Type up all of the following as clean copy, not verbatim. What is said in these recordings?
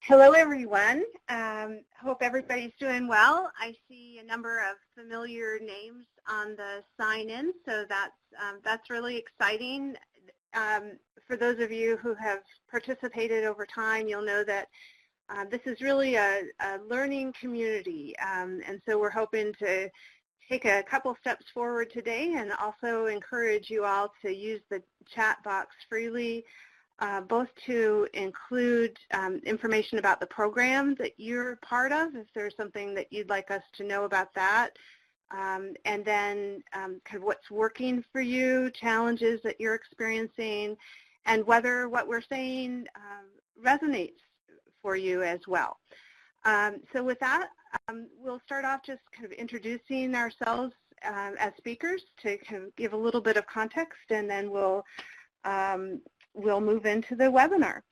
Hello, everyone. Hope everybody's doing well. I see a number of familiar names on the sign-in, so that's really exciting. For those of you who have participated over time, you'll know that this is really a learning community, and so we're hoping to take a couple steps forward today and also encourage you all to use the chat box freely, both to include information about the program that you're part of, if there's something that you'd like us to know about that, and then kind of what's working for you, challenges that you're experiencing, and whether what we're saying resonates for you as well. So with that, we'll start off just kind of introducing ourselves as speakers to kind of give a little bit of context, and then we'll move into the webinar.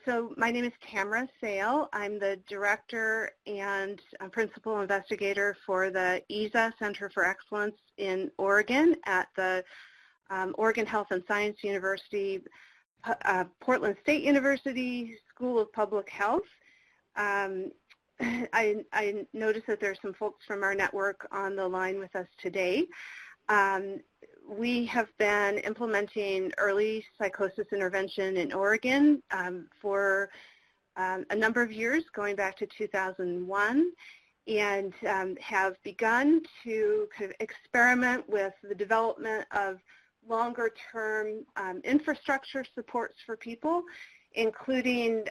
So my name is Tamara Sale. I'm the director and principal investigator for the EASA Center for Excellence in Oregon at the Oregon Health and Science University, Portland State University School of Public Health. I noticed that there's some folks from our network on the line with us today. We have been implementing early psychosis intervention in Oregon for a number of years, going back to 2001, and have begun to kind of experiment with the development of longer-term infrastructure supports for people, including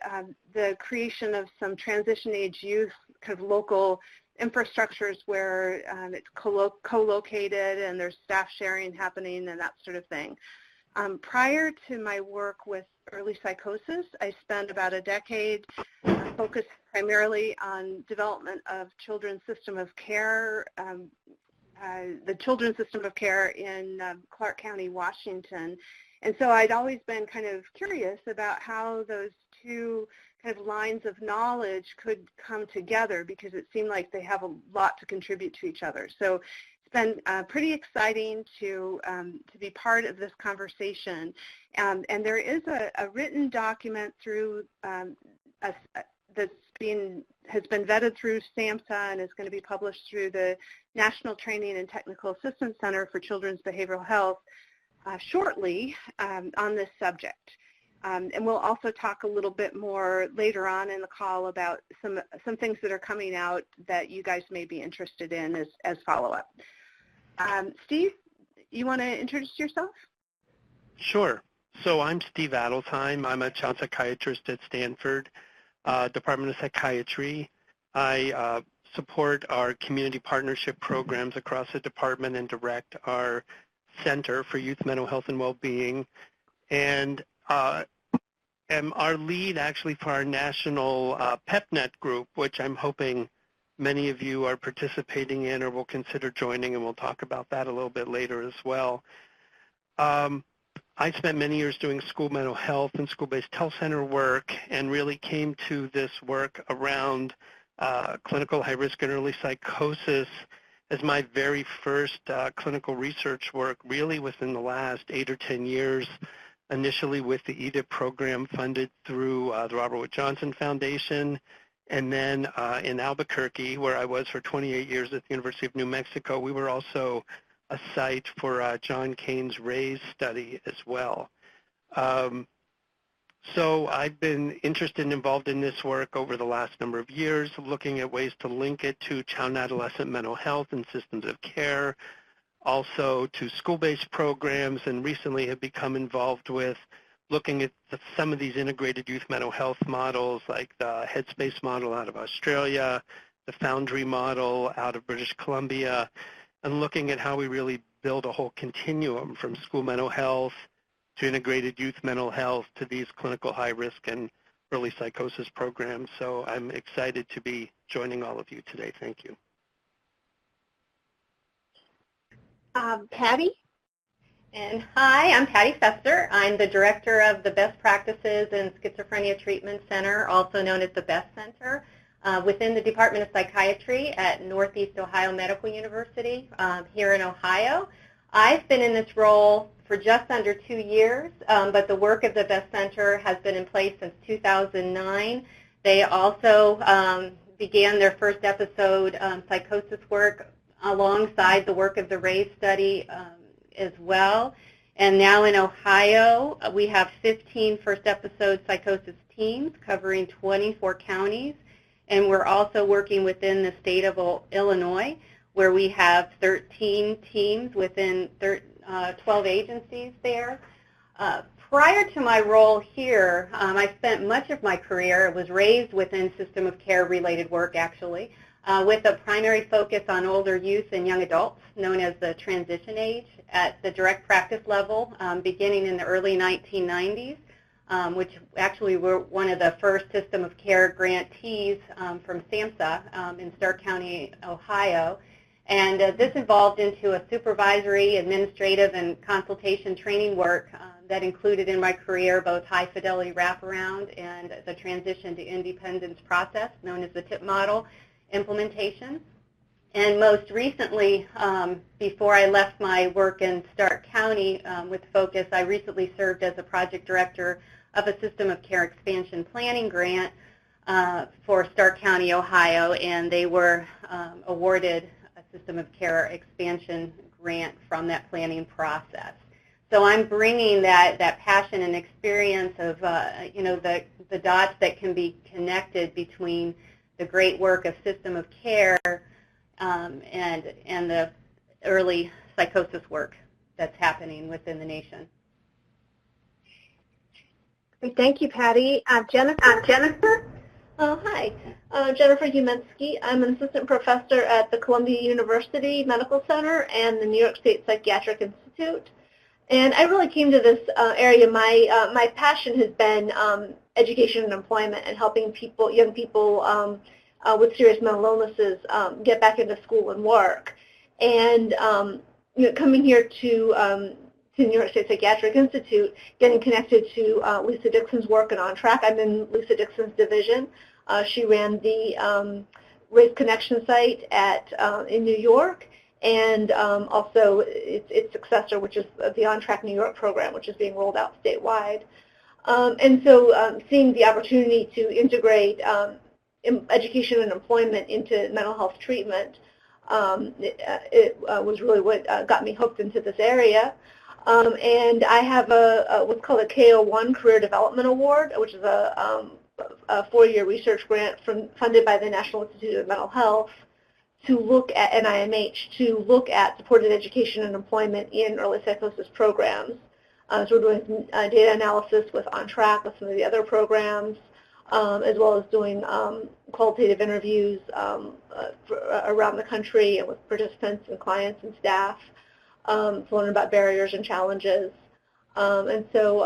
the creation of some transition-age youth kind of local infrastructures where it's co-located and there's staff sharing happening and that sort of thing. Prior to my work with early psychosis, I spent about a decade focused primarily on development of children's system of care, the children's system of care in Clark County, Washington. And so I'd always been kind of curious about how those two kind of lines of knowledge could come together, because it seemed like they have a lot to contribute to each other. So it's been pretty exciting to be part of this conversation. And there is a written document through has been vetted through SAMHSA and is going to be published through the National Training and Technical Assistance Center for Children's Behavioral Health shortly on this subject. And we'll also talk a little bit more later on in the call about some things that are coming out that you guys may be interested in as follow-up. Steve, you want to introduce yourself? Sure. So I'm Steve Adelsheim. I'm a child psychiatrist at Stanford Department of Psychiatry. I support our community partnership programs across the department and direct our Center for Youth Mental Health and Well-Being, and am our lead actually for our national PEPNet group, which I'm hoping many of you are participating in or will consider joining, and we'll talk about that a little bit later as well. I spent many years doing school mental health and school-based health center work, and really came to this work around clinical high-risk and early psychosis as my very first clinical research work, really within the last 8 or 10 years, initially with the EDIP program funded through the Robert Wood Johnson Foundation, and then in Albuquerque, where I was for 28 years at the University of New Mexico. We were also a site for John Kane's RAISE study as well. So I've been interested and involved in this work over the last number of years, looking at ways to link it to child and adolescent mental health and systems of care, also to school-based programs, and recently have become involved with looking at some of these integrated youth mental health models, like the Headspace model out of Australia, the Foundry model out of British Columbia, and looking at how we really build a whole continuum from school mental health to integrated youth mental health to these clinical high-risk and early psychosis programs. So I'm excited to be joining all of you today. Thank you. Patty? And hi, I'm Patty Fester. I'm the director of the Best Practices in Schizophrenia Treatment Center, also known as the BEST Center, within the Department of Psychiatry at Northeast Ohio Medical University here in Ohio. I've been in this role for for just under 2 years, but the work of the BEST Center has been in place since 2009. They also began their first episode psychosis work alongside the work of the RAISE study as well. And now in Ohio, we have 15 first episode psychosis teams covering 24 counties. And we're also working within the state of Illinois, where we have 13 teams within 12 agencies there. Prior to my role here, I spent much of my career, was raised within system of care related work actually, with a primary focus on older youth and young adults, known as the transition age, at the direct practice level, beginning in the early 1990s, which actually were one of the first system of care grantees from SAMHSA in Stark County, Ohio. And this evolved into a supervisory, administrative, and consultation training work that included in my career both high-fidelity wraparound and the transition to independence process, known as the TIP model implementation. And most recently, before I left my work in Stark County with Focus, I recently served as a project director of a system of care expansion planning grant for Stark County, Ohio, and they were awarded a system of care expansion grant from that planning process. So I'm bringing that passion and experience of the dots that can be connected between the great work of system of care and the early psychosis work that's happening within the nation. Thank you, Patty. Jennifer? Hi. Jennifer Uminsky. I'm an assistant professor at the Columbia University Medical Center and the New York State Psychiatric Institute. And I really came to this area. My passion has been education and employment and helping young people with serious mental illnesses get back into school and work. And coming here to New York State Psychiatric Institute, getting connected to Lisa Dixon's work and On Track. I'm in Lisa Dixon's division. She ran the Race Connection site in New York, and also its successor, which is the On Track New York program, which is being rolled out statewide. And so seeing the opportunity to integrate education and employment into mental health treatment, it was really what got me hooked into this area. And I have what's called a KO1 Career Development Award, which is a 4-year research grant funded by the National Institute of Mental Health to look at NIMH, to look at supported education and employment in early psychosis programs. So we're doing some data analysis with On Track, with some of the other programs, as well as doing qualitative interviews around the country and with participants and clients and staff to learn about barriers and challenges. And so,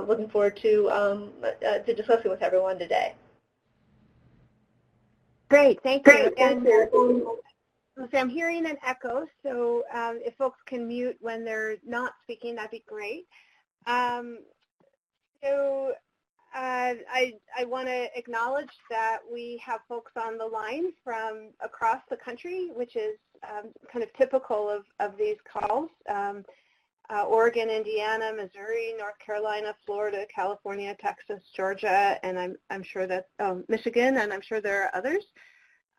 looking forward to discussing with everyone today. Great, thank you. And so I'm hearing an echo, so if folks can mute when they're not speaking, that'd be great. So I want to acknowledge that we have folks on the line from across the country, which is kind of typical of these calls. Oregon, Indiana, Missouri, North Carolina, Florida, California, Texas, Georgia, and I'm sure that Michigan, and I'm sure there are others.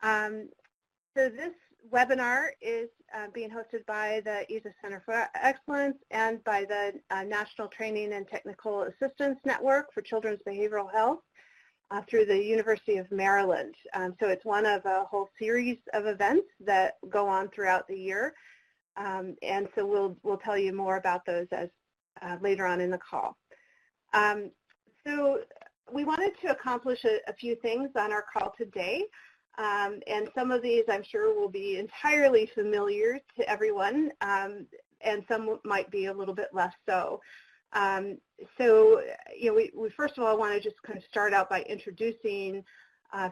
So this webinar is being hosted by the EASA Center for Excellence and by the National Training and Technical Assistance Network for Children's Behavioral Health through the University of Maryland. So it's one of a whole series of events that go on throughout the year. And so we'll tell you more about those as later on in the call. So we wanted to accomplish a few things on our call today. And some of these I'm sure will be entirely familiar to everyone, and some might be a little bit less so. So we first of all want to just kind of start out by introducing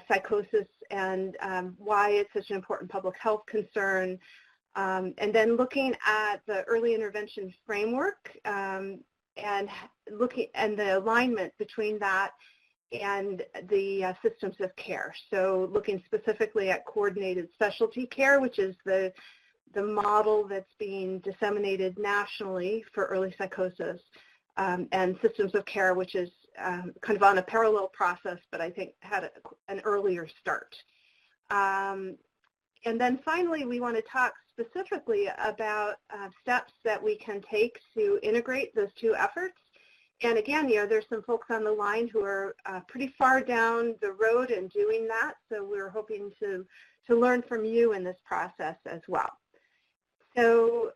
psychosis and why it's such an important public health concern, and then looking at the early intervention framework and the alignment between that and the systems of care. So looking specifically at coordinated specialty care, which is the the model that's being disseminated nationally for early psychosis and systems of care, which is kind of on a parallel process, but I think had an earlier start. And then finally, we want to talk specifically about steps that we can take to integrate those two efforts. And again, there's some folks on the line who are pretty far down the road in doing that, so we're hoping to learn from you in this process as well. So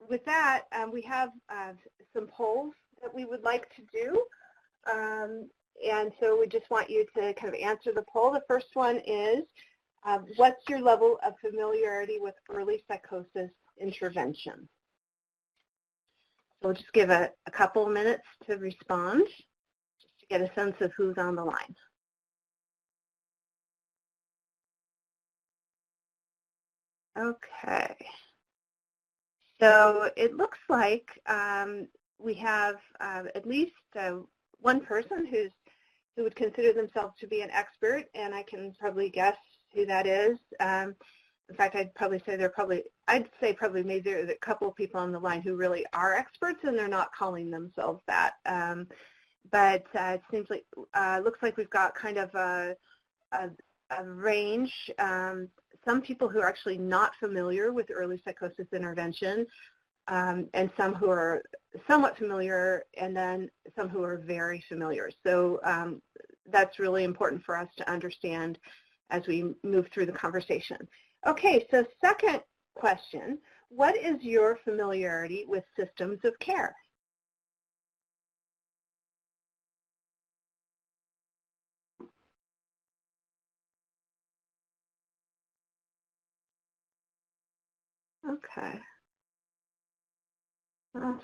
with that, we have some polls that we would like to do. And so we just want you to kind of answer the poll. The first one is, what's your level of familiarity with early psychosis intervention? So we'll just give a couple minutes to respond, just to get a sense of who's on the line. Okay. So it looks like we have at least one person who would consider themselves to be an expert, and I can probably guess who that is. In fact, I'd say probably maybe there's a couple of people on the line who really are experts, and they're not calling themselves that. But it seems like looks like we've got kind of a range. Some people who are actually not familiar with early psychosis intervention, and some who are somewhat familiar, and then some who are very familiar. So that's really important for us to understand as we move through the conversation. Okay, so second question, what is your familiarity with systems of care? Okay.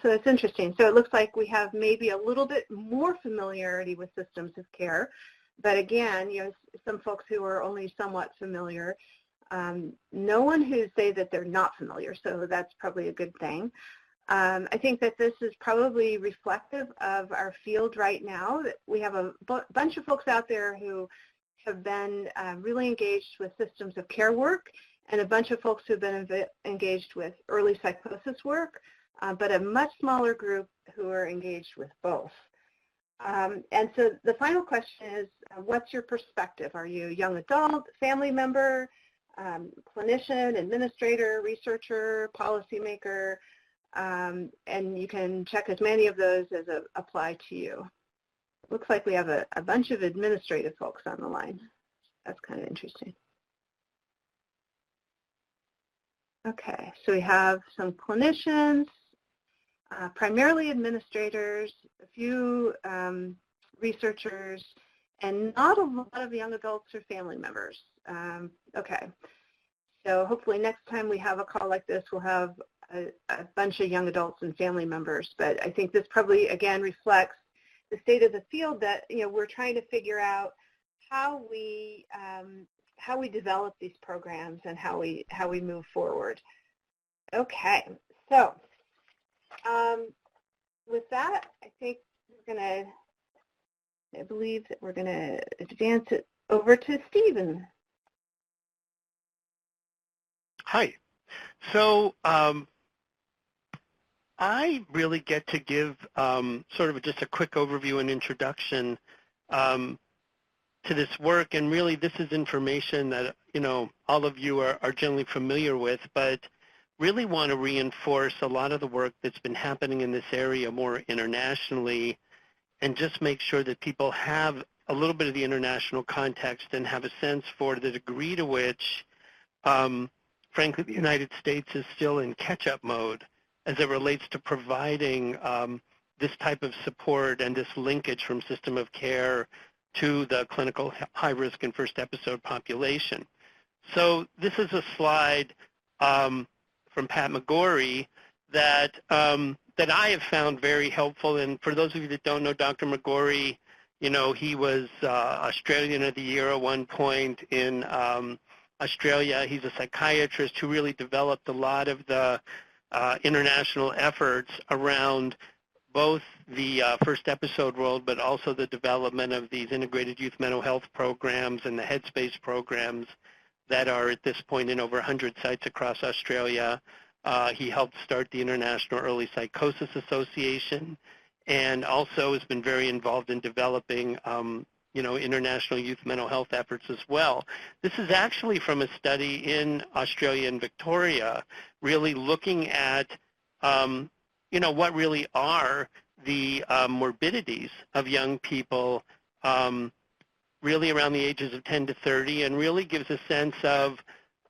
So it's interesting. So it looks like we have maybe a little bit more familiarity with systems of care, but again, some folks who are only somewhat familiar. No one who say that they're not familiar, so that's probably a good thing. I think that this is probably reflective of our field right now. We have a bunch of folks out there who have been really engaged with systems of care work, and a bunch of folks who have been engaged with early psychosis work, but a much smaller group who are engaged with both. And so the final question is, what's your perspective? Are you a young adult, family member, clinician, administrator, researcher, policymaker? And you can check as many of those as apply to you. Looks like we have a bunch of administrative folks on the line. That's kind of interesting. Okay, so we have some clinicians, primarily administrators, a few researchers, and not a lot of young adults or family members. Okay, so hopefully next time we have a call like this, we'll have a bunch of young adults and family members. But I think this probably, again, reflects the state of the field that, we're trying to figure out how we develop these programs and how we move forward. Okay, so with that, I believe that we're gonna advance it over to Stephen. Hi. So I really get to give sort of just a quick overview and introduction to this work, and really this is information that all of you are generally familiar with, but really want to reinforce a lot of the work that's been happening in this area more internationally, and just make sure that people have a little bit of the international context and have a sense for the degree to which, frankly, the United States is still in catch-up mode as it relates to providing this type of support and this linkage from system of care to the clinical high-risk and first episode population. So this is a slide from Pat McGorry that I have found very helpful. And for those of you that don't know Dr. McGorry, he was Australian of the Year at one point in Australia. He's a psychiatrist who really developed a lot of the international efforts around both the first episode world, but also the development of these integrated youth mental health programs and the Headspace programs that are at this point in over 100 sites across Australia. He helped start the International Early Psychosis Association, and also has been very involved in developing international youth mental health efforts as well. This is actually from a study in Australia and Victoria, really looking at what really are the morbidities of young people really around the ages of 10 to 30, and really gives a sense of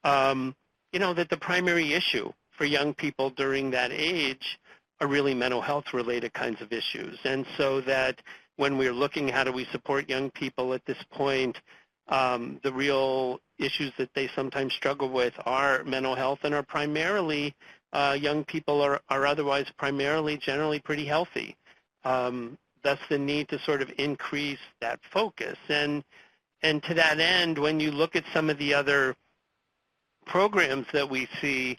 that the primary issue for young people during that age are really mental health related kinds of issues. And so that when we're looking how do we support young people at this point, the real issues that they sometimes struggle with are mental health, and are primarily young people are otherwise primarily generally pretty healthy. Thus the need to sort of increase that focus. And to that end, when you look at some of the other programs that we see,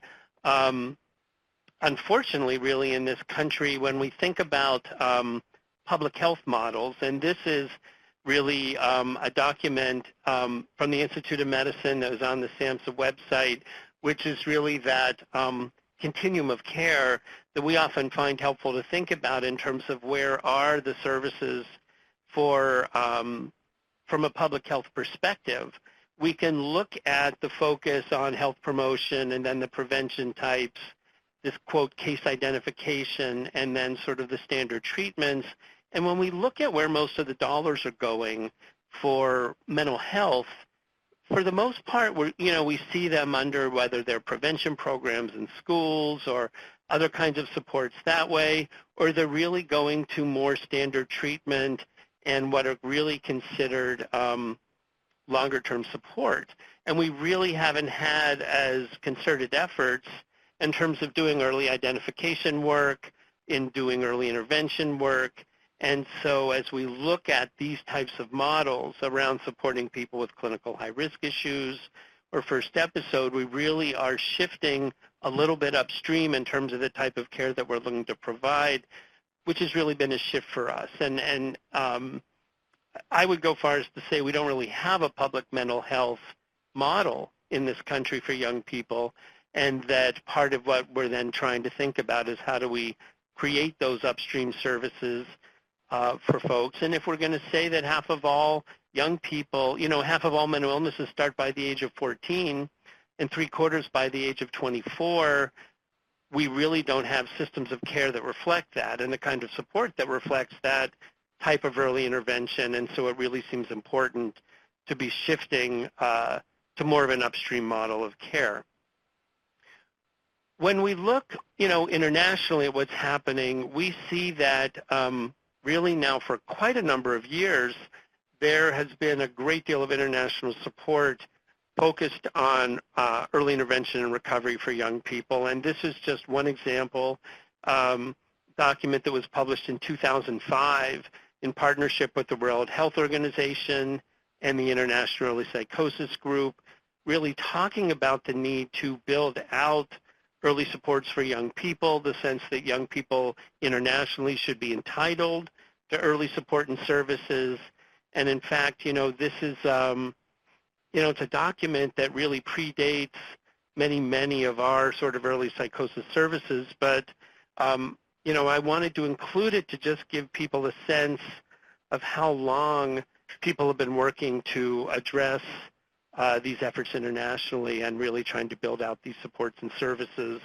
unfortunately, really in this country, when we think about public health models, and this is really a document from the Institute of Medicine that was on the SAMHSA website, which is really that continuum of care that we often find helpful to think about in terms of where are the services for, from a public health perspective. We can look at the focus on health promotion and then the prevention types, this quote case identification, and then sort of the standard treatments. And when we look at where most of the dollars are going for mental health, for the most part, we see them under whether they're prevention programs in schools or other kinds of supports that way, or they're really going to more standard treatment and what are really considered longer-term support. And we really haven't had as concerted efforts in terms of doing early identification work, in doing early intervention work. And so as we look at these types of models around supporting people with clinical high-risk issues or first episode, we really are shifting a little bit upstream in terms of the type of care that we're looking to provide, which has really been a shift for us. And I would go far as to say we don't really have a public mental health model in this country for young people, and that part of what we're then trying to think about is how do we create those upstream services for folks. And if we're going to say that half of all young people, half of all mental illnesses start by the age of 14 and 3/4 by the age of 24, we really don't have systems of care that reflect that and the kind of support that reflects that type of early intervention. And so it really seems important to be shifting to more of an upstream model of care. When we look, internationally at what's happening, we see that really now for quite a number of years, there has been a great deal of international support focused on early intervention and recovery for young people. And this is just one example, document that was published in 2005 in partnership with the World Health Organization and the International Early Psychosis Group, really talking about the need to build out early supports for young people, the sense that young people internationally should be entitled to early support and services. And in fact, this is, it's a document that really predates many of our sort of early psychosis services, but, I wanted to include it to just give people a sense of how long people have been working to address these efforts internationally and really trying to build out these supports and services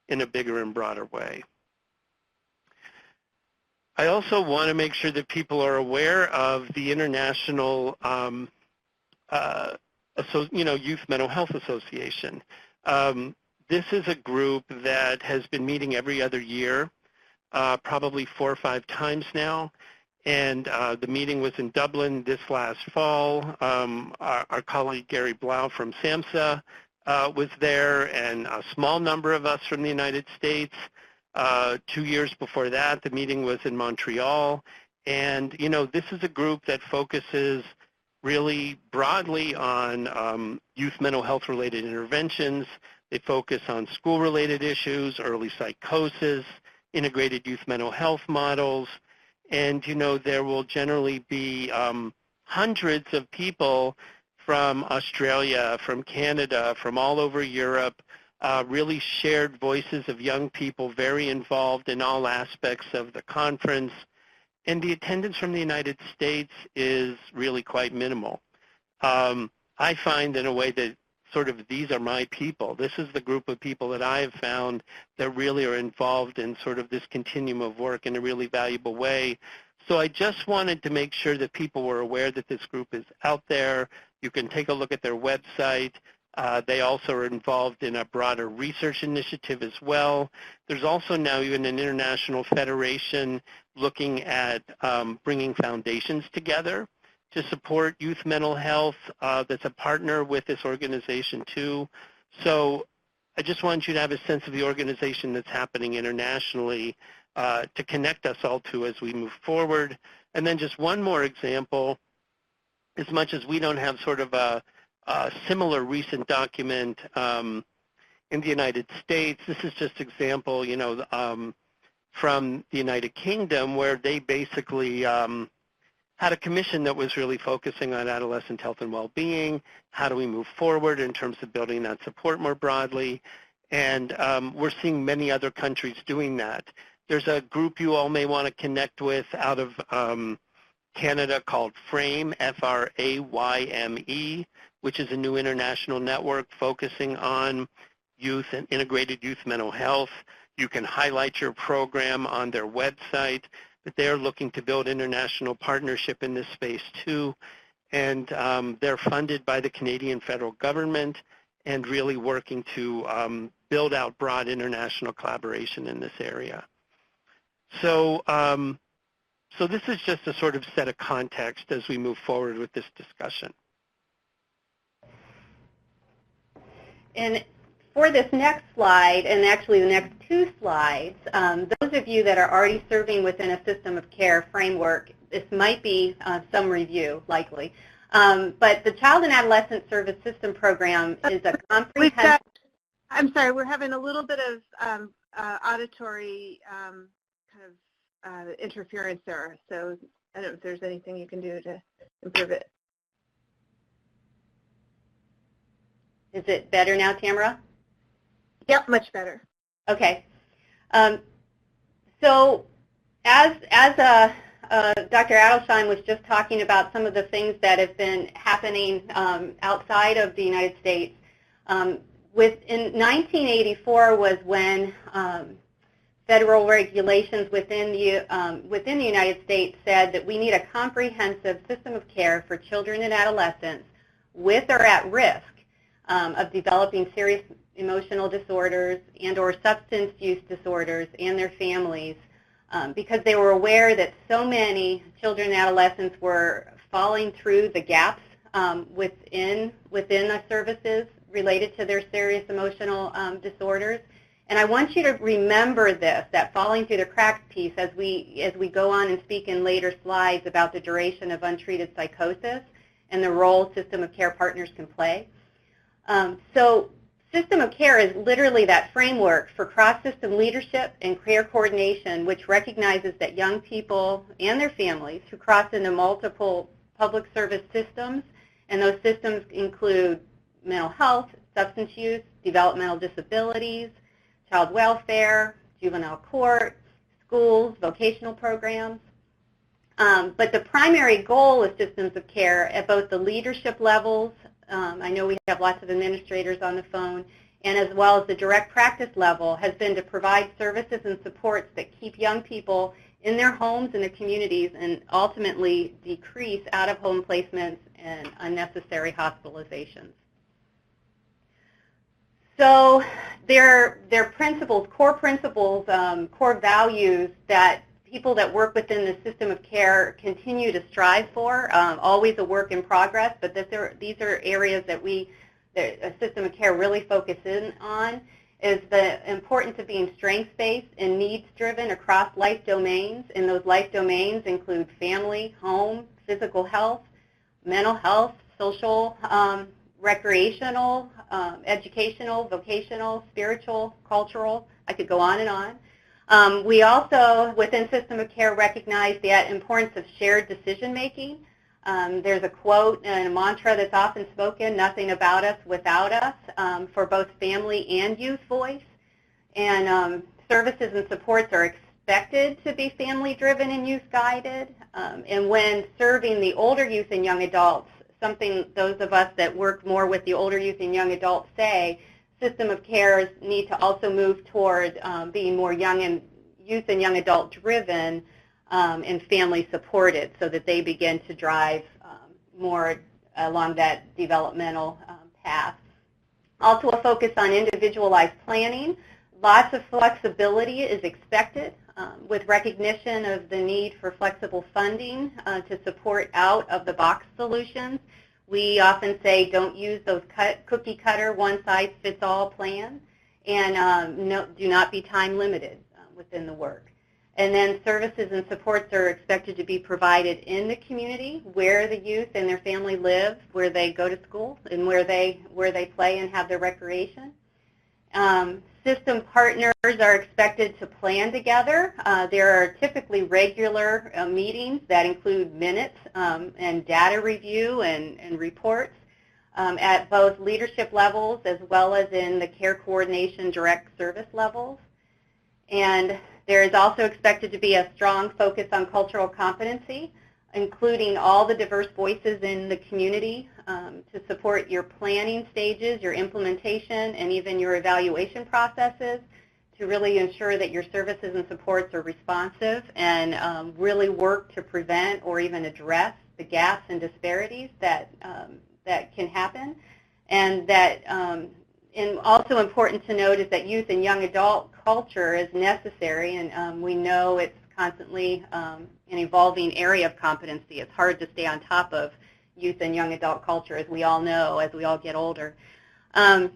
in a bigger and broader way. I also want to make sure that people are aware of the International Youth Mental Health Association. This is a group that has been meeting every other year, probably 4 or 5 times now. And the meeting was in Dublin this last fall. Our colleague Gary Blau from SAMHSA was there, and a small number of us from the United States. 2 years before that, the meeting was in Montreal. And, this is a group that focuses really broadly on youth mental health related interventions. They focus on school-related issues, early psychosis, integrated youth mental health models. And, there will generally be hundreds of people from Australia, from Canada, from all over Europe, really shared voices of young people very involved in all aspects of the conference. And the attendance from the United States is really quite minimal. I find in a way that sort of these are my people. This is the group of people that I have found that really are involved in sort of this continuum of work in a really valuable way. So I just wanted to make sure that people were aware that this group is out there. You can take a look at their website. They also are involved in a broader research initiative as well. There's also now even an international federation looking at bringing foundations together to support youth mental health that's a partner with this organization too. So I just want you to have a sense of the organization that's happening internationally to connect us all to as we move forward. And then just one more example, as much as we don't have sort of a similar recent document in the United States, this is just example, you know, from the United Kingdom, where they basically had a commission that was really focusing on adolescent health and well-being. How do we move forward in terms of building that support more broadly? And we're seeing many other countries doing that. There's a group you all may want to connect with out of Canada called FRAME, F-R-A-Y-M-E, which is a new international network focusing on youth and integrated youth mental health. You can highlight your program on their website, but they're looking to build international partnership in this space too. And they're funded by the Canadian federal government and really working to build out broad international collaboration in this area. So, so this is just a sort of set of context as we move forward with this discussion. And for this next slide, and actually the next two slides, those of you that are already serving within a system of care framework, this might be some review, likely. But the Child and Adolescent Service System Program is a comprehensive... I'm sorry, we're having a little bit of auditory kind of interference there, so I don't know if there's anything you can do to improve it. Is it better now, Tamara? Yep, much better. Okay. So as Dr. Adelsheim was just talking about some of the things that have been happening outside of the United States, in 1984 was when federal regulations within the United States said that we need a comprehensive system of care for children and adolescents with or at risk of developing serious emotional disorders and or substance use disorders and their families, because they were aware that so many children and adolescents were falling through the gaps within the services related to their serious emotional disorders. And I want you to remember this, that falling through the cracks piece, as we go on and speak in later slides about the duration of untreated psychosis and the role system of care partners can play. So system of care is literally that framework for cross-system leadership and care coordination, which recognizes that young people and their families who cross into multiple public service systems, and those systems include mental health, substance use, developmental disabilities, child welfare, juvenile court, schools, vocational programs. But the primary goal of systems of care at both the leadership levels, I know we have lots of administrators on the phone, and as well as the direct practice level, has been to provide services and supports that keep young people in their homes and their communities and ultimately decrease out-of-home placements and unnecessary hospitalizations. So their principles, core values that people that work within the system of care continue to strive for, always a work in progress, but these are areas that a system of care really focuses on, is the importance of being strengths-based and needs-driven across life domains, and those life domains include family, home, physical health, mental health, social, recreational, educational, vocational, spiritual, cultural. I could go on and on. We also, within system of care, recognize the importance of shared decision-making There's a quote and a mantra that's often spoken, nothing about us without us, for both family and youth voice. And services and supports are expected to be family-driven and youth-guided. And when serving the older youth and young adults, something those of us that work more with the older youth and young adults say, system of cares need to also move toward being more youth and young adult driven and family supported, so that they begin to drive more along that developmental path. Also a focus on individualized planning. Lots of flexibility is expected with recognition of the need for flexible funding to support out-of-the-box solutions. We often say don't use those cookie-cutter, one-size-fits-all plans, and do not be time-limited within the work. And then services and supports are expected to be provided in the community where the youth and their family live, where they go to school, and where they play and have their recreation. System partners are expected to plan together. There are typically regular meetings that include minutes and data review and reports at both leadership levels as well as in the care coordination direct service levels. And there is also expected to be a strong focus on cultural competency, including all the diverse voices in the community to support your planning stages, your implementation, and even your evaluation processes to really ensure that your services and supports are responsive and really work to prevent or even address the gaps and disparities that can happen. And that and also important to note is that youth and young adult culture is necessary, and we know it's constantly an evolving area of competency. It's hard to stay on top of youth and young adult culture, as we all know, as we all get older. And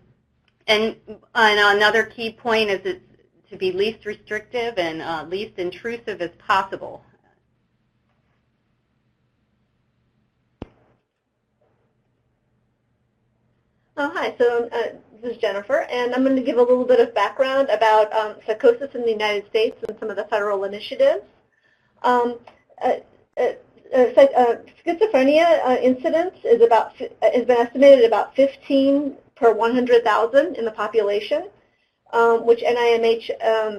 another key point is it's to be least restrictive and least intrusive as possible. Oh, hi. So this is Jennifer, and I'm going to give a little bit of background about psychosis in the United States and some of the federal initiatives. Schizophrenia incidence has been estimated at about 15 per 100,000 in the population, which NIMH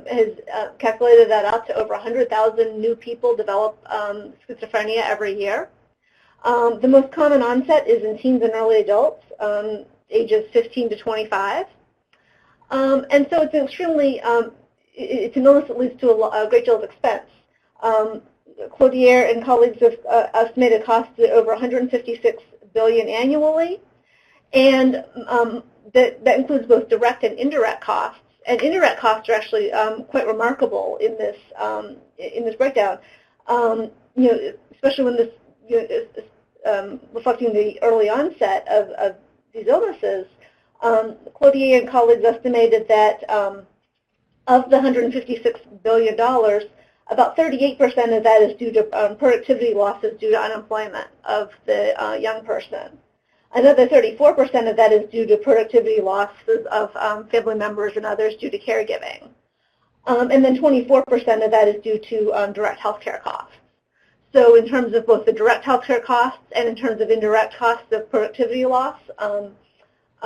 has calculated that out to over 100,000 new people develop schizophrenia every year. The most common onset is in teens and early adults, ages 15 to 25. And so it's extremely, it's an illness that leads to a great deal of expense. Cloutier and colleagues have estimated costs at over $156 billion annually, and that includes both direct and indirect costs. And indirect costs are actually quite remarkable in this breakdown. Especially when this reflecting the early onset of these illnesses. Cloutier and colleagues estimated that of the $156 billion, about 38% of that is due to productivity losses due to unemployment of the young person. Another 34% of that is due to productivity losses of family members and others due to caregiving. And then 24% of that is due to direct healthcare costs. So in terms of both the direct healthcare costs and in terms of indirect costs of productivity loss,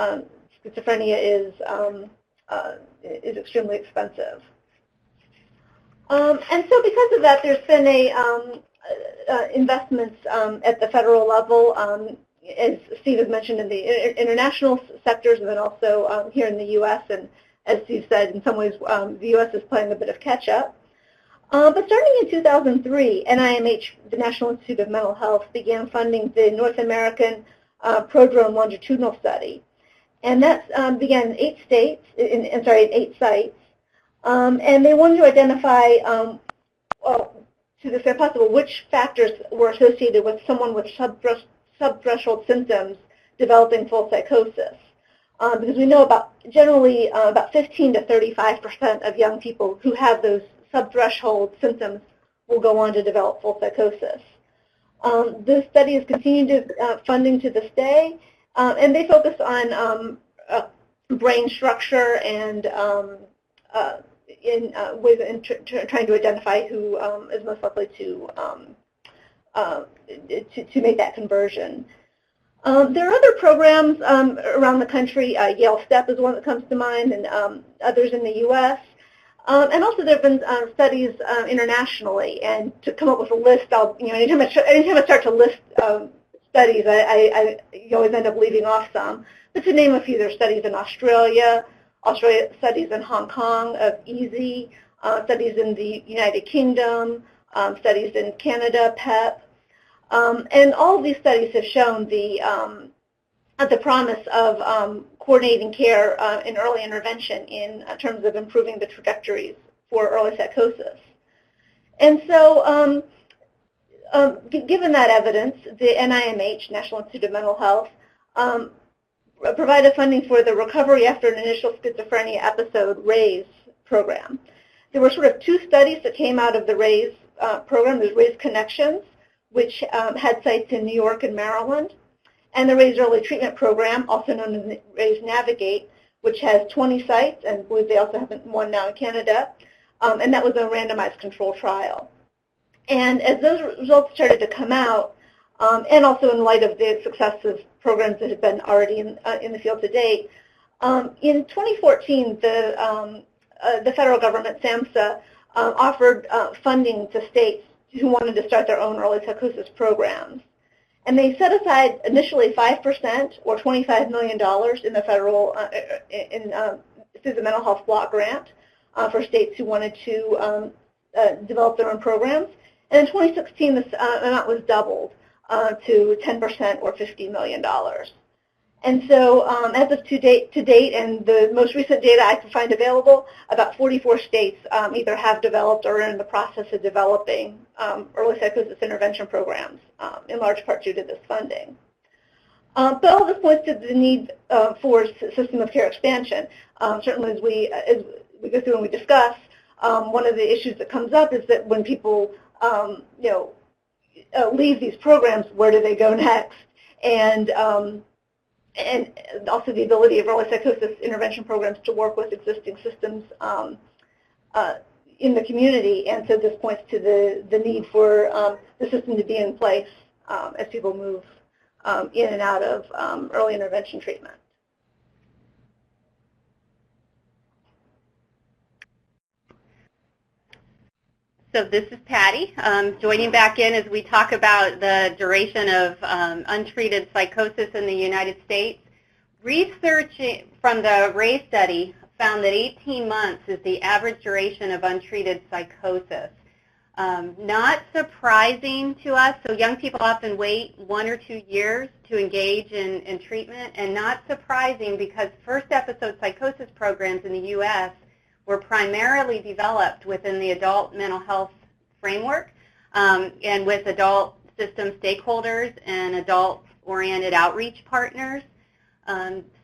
schizophrenia is extremely expensive. And so because of that, there's been investments at the federal level, as Steve has mentioned, in the international sectors, and then also here in the U.S. And as Steve said, in some ways, the U.S. is playing a bit of catch-up. But starting in 2003, NIMH, the National Institute of Mental Health, began funding the North American Prodrome Longitudinal Study. And that began in 8 states, in 8 sites. And they wanted to identify, to the extent possible, which factors were associated with someone with subthreshold symptoms developing full psychosis. Because we know generally about 15 to 35% of young people who have those subthreshold symptoms will go on to develop full psychosis. This study has continued funding to this day, and they focus on brain structure and trying to identify who is most likely to to make that conversion. There are other programs around the country. Yale STEP is one that comes to mind, and others in the U.S. And also there have been studies internationally. And to come up with a list, anytime I start to list studies, you always end up leaving off some. But to name a few, there are studies in Australia, studies in Hong Kong of EASA, studies in the United Kingdom, studies in Canada, PEP. And all of these studies have shown the promise of coordinating care in early intervention in terms of improving the trajectories for early psychosis. And so given that evidence, the NIMH, National Institute of Mental Health, provided funding for the Recovery After an Initial Schizophrenia Episode, RAISE program. There were sort of two studies that came out of the RAISE program. There's RAISE Connections, which had sites in New York and Maryland, and the RAISE Early Treatment Program, also known as RAISE Navigate, which has 20 sites, and I believe they also have one now in Canada, and that was a randomized control trial. And as those results started to come out, and also in light of the successive programs that have been already in the field to date, in 2014, the federal government, SAMHSA, offered funding to states who wanted to start their own early psychosis programs. And they set aside initially 5% or $25 million in the federal, through the mental health block grant for states who wanted to develop their own programs. And in 2016, this amount was doubled to 10% or $50 million. And so as of to date, and the most recent data I can find available, about 44 states either have developed or are in the process of developing early psychosis intervention programs, in large part due to this funding. But all this points to the need for system of care expansion. Certainly as we go through and we discuss, one of the issues that comes up is that when people leave these programs, where do they go next? And also the ability of early psychosis intervention programs to work with existing systems in the community. And so this points to the need for the system to be in place as people move in and out of early intervention treatment. So this is Patty, joining back in as we talk about the duration of untreated psychosis in the United States. Research from the RAISE study found that 18 months is the average duration of untreated psychosis. Not surprising to us, so young people often wait 1 or 2 years to engage in treatment, and not surprising because first episode psychosis programs in the U.S. were primarily developed within the adult mental health framework and with adult system stakeholders and adult-oriented outreach partners.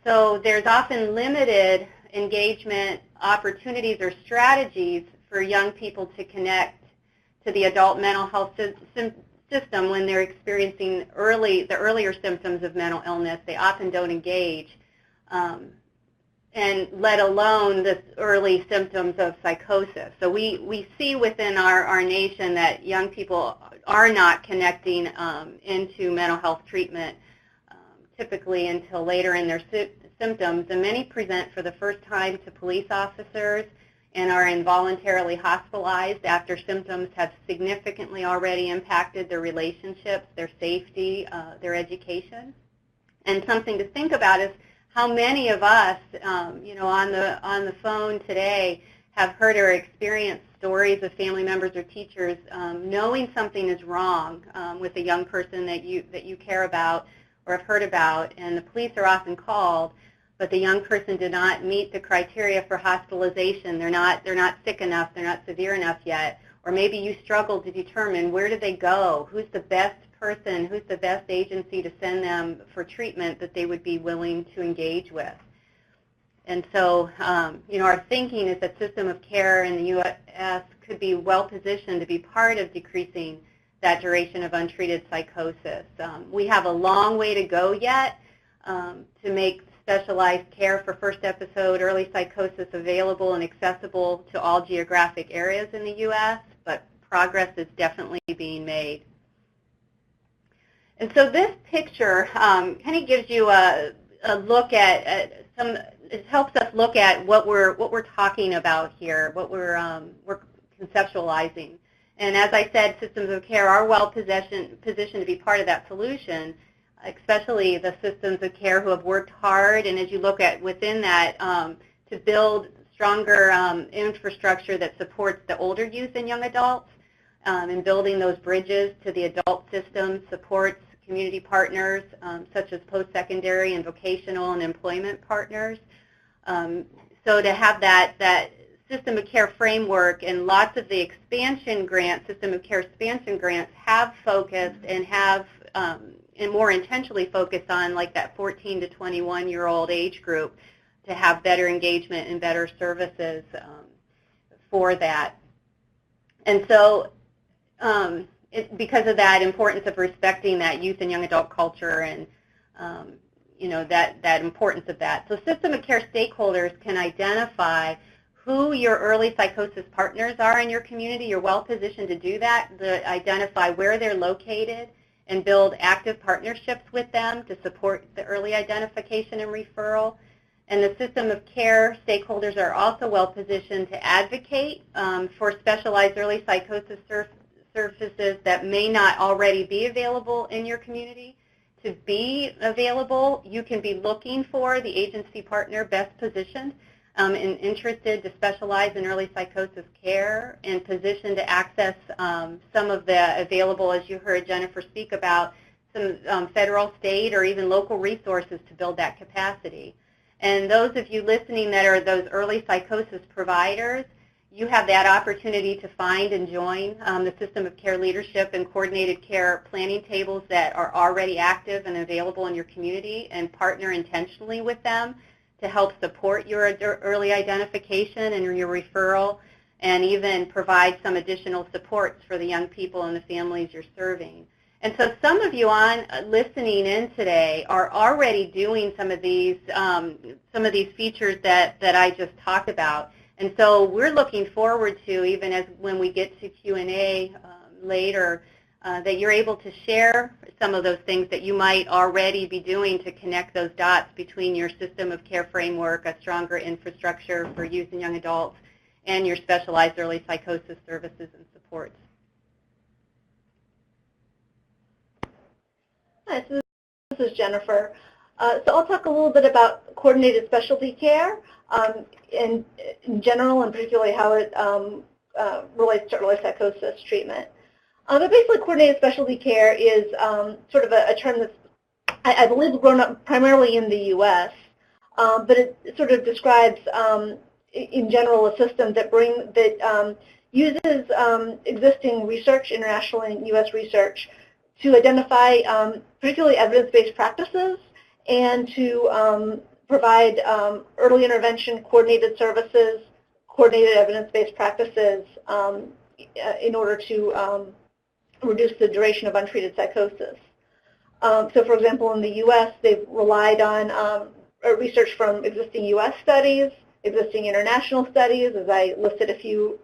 So there's often limited engagement opportunities or strategies for young people to connect to the adult mental health system when they're experiencing the earlier symptoms of mental illness. They often don't engage. And let alone the early symptoms of psychosis. So we see within our nation that young people are not connecting into mental health treatment typically until later in their symptoms, and many present for the first time to police officers and are involuntarily hospitalized after symptoms have significantly already impacted their relationships, their safety, their education. And something to think about is how many of us, on the phone today, have heard or experienced stories of family members or teachers knowing something is wrong with a young person that you care about or have heard about, and the police are often called, but the young person did not meet the criteria for hospitalization. They're not sick enough. They're not severe enough yet. Or maybe you struggle to determine where do they go, who's the best person, who's the best agency to send them for treatment that they would be willing to engage with. And so, our thinking is that system of care in the U.S. could be well positioned to be part of decreasing that duration of untreated psychosis. We have a long way to go yet to make specialized care for first episode early psychosis available and accessible to all geographic areas in the U.S., but progress is definitely being made. And so this picture kind of gives you a look at some. It helps us look at what we're talking about here, what we're conceptualizing. And as I said, systems of care are well positioned to be part of that solution, especially the systems of care who have worked hard. And as you look at within that, to build stronger infrastructure that supports the older youth and young adults, and building those bridges to the adult system, supports community partners such as post-secondary and vocational and employment partners. So to have that system of care framework, and lots of the expansion grants, system of care expansion grants, have focused and have and more intentionally focused on like that 14 to 21-year-old age group to have better engagement and better services for that. And so because of that importance of respecting that youth and young adult culture and that importance of that. So system of care stakeholders can identify who your early psychosis partners are in your community. You're well positioned to do that, to identify where they're located and build active partnerships with them to support the early identification and referral. And the system of care stakeholders are also well positioned to advocate for specialized early psychosis services that may not already be available in your community. To be available, you can be looking for the agency partner best positioned and interested to specialize in early psychosis care and positioned to access some of the available, as you heard Jennifer speak about, some federal, state, or even local resources to build that capacity. And those of you listening that are those early psychosis providers, you have that opportunity to find and join the system of care leadership and coordinated care planning tables that are already active and available in your community, and partner intentionally with them to help support your early identification and your referral, and even provide some additional supports for the young people and the families you're serving. And so some of you listening in today are already doing some of these features that I just talked about. And so we're looking forward to, even as when we get to Q&A later, that you're able to share some of those things that you might already be doing to connect those dots between your system of care framework, a stronger infrastructure for youth and young adults, and your specialized early psychosis services and supports. Hi, so this is Jennifer. So I'll talk a little bit about coordinated specialty care in general, and particularly how it relates to early psychosis treatment. But basically, coordinated specialty care is sort of a term that's, I believe, grown up primarily in the U.S., but it sort of describes, in general, a system that uses existing research, international and U.S. research, to identify particularly evidence-based practices and to provide early intervention, coordinated services, coordinated evidence-based practices in order to reduce the duration of untreated psychosis. So, for example, in the U.S., they've relied on research from existing U.S. studies, existing international studies, as I listed a few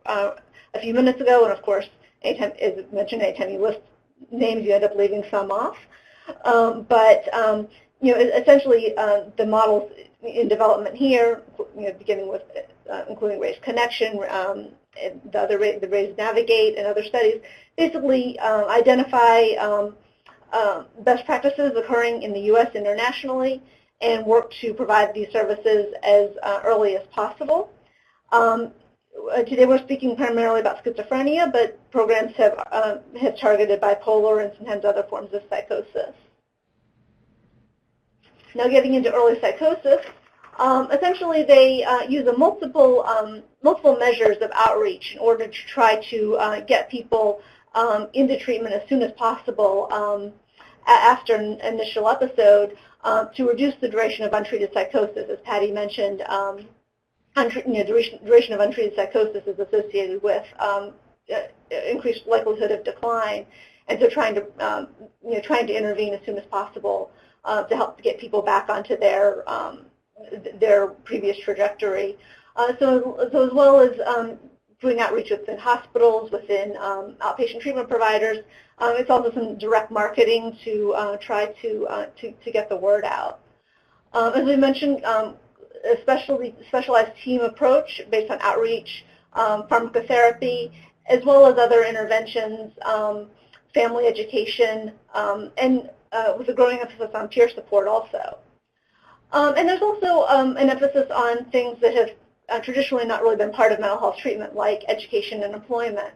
minutes ago, and of course, anytime, as mentioned, anytime you list names, you end up leaving some off. Essentially, the models in development here, beginning with including Raise Connection, the Raise Navigate, and other studies, basically identify best practices occurring in the U.S. internationally and work to provide these services as early as possible. Today we're speaking primarily about schizophrenia, but programs have targeted bipolar and sometimes other forms of psychosis. Now, getting into early psychosis, essentially they use multiple measures of outreach in order to try to get people into treatment as soon as possible after an initial episode to reduce the duration of untreated psychosis. As Patty mentioned, duration of untreated psychosis is associated with increased likelihood of decline, and so trying to intervene as soon as possible to help get people back onto their previous trajectory. So as well as doing outreach within hospitals, within outpatient treatment providers. It's also some direct marketing to try to get the word out. As we mentioned, specialized team approach based on outreach, pharmacotherapy, as well as other interventions, family education, and with a growing emphasis on peer support also. And there's also an emphasis on things that have traditionally not really been part of mental health treatment, like education and employment.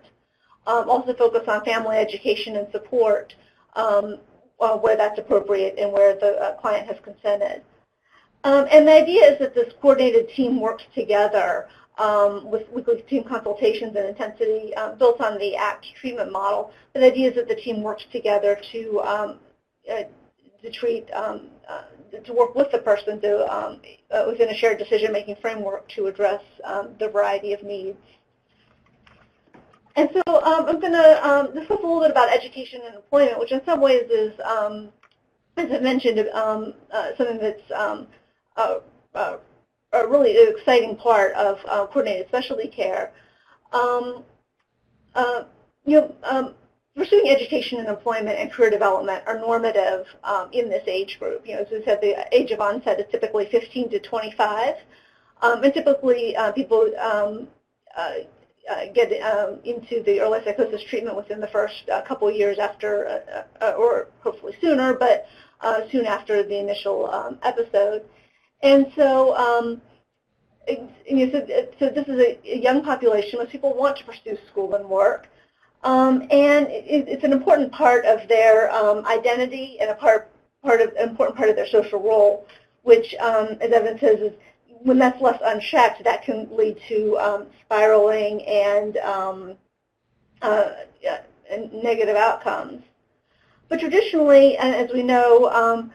Also focus on family education and support where that's appropriate and where the client has consented. And the idea is that this coordinated team works together with weekly team consultations and intensity built on the ACT treatment model. But the idea is that the team works together to treat, to work with the person to, within a shared decision-making framework to address the variety of needs. And so I'm going to discuss a little bit about education and employment, which in some ways is, as I mentioned, something that's a really exciting part of coordinated specialty care. Pursuing education and employment and career development are normative in this age group. As we said, the age of onset is typically 15 to 25, and typically people get into the early psychosis treatment within the first couple of years after, or hopefully sooner, but soon after the initial episode. And so, so this is a young population. Most people want to pursue school and work. And it's an important part of their identity and an important part of their social role, which, as Evan says, is when that's left unchecked, that can lead to spiraling and negative outcomes. But traditionally, as we know,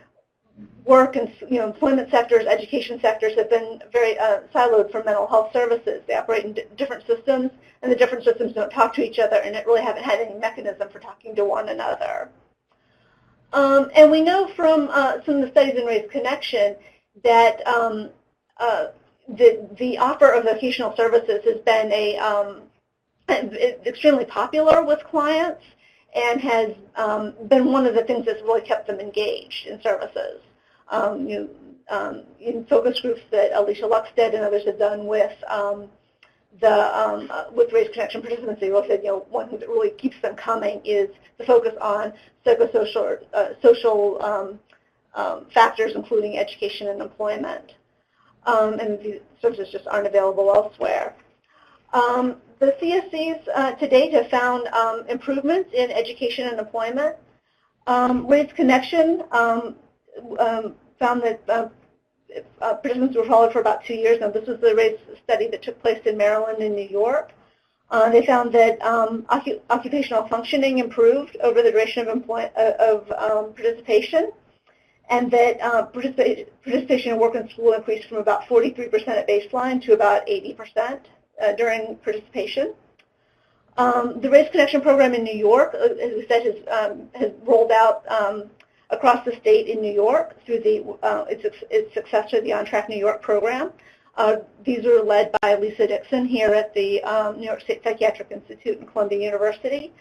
work and employment sectors, education sectors have been very siloed from mental health services. They operate in different systems, and the different systems don't talk to each other, and it really haven't had any mechanism for talking to one another. And we know from some of the studies in Raise Connection that the offer of vocational services has been extremely popular with clients and has been one of the things that's really kept them engaged in services. In focus groups that Alicia Luckstead and others have done with with Raise Connection participants, they will say, one thing that really keeps them coming is the focus on psychosocial social factors, including education and employment. And these services just aren't available elsewhere. The CSCs to date have found improvements in education and employment. Raise Connection found that participants were followed for about 2 years. Now, this was the RAISE study that took place in Maryland and New York. They found that occupational functioning improved over the duration of participation, and that participation in work and school increased from about 43% at baseline to about 80% during participation. The Raise Connection program in New York, as we said, has rolled out across the state in New York through its successor, the On Track New York program. These are led by Lisa Dixon here at the New York State Psychiatric Institute and Columbia University,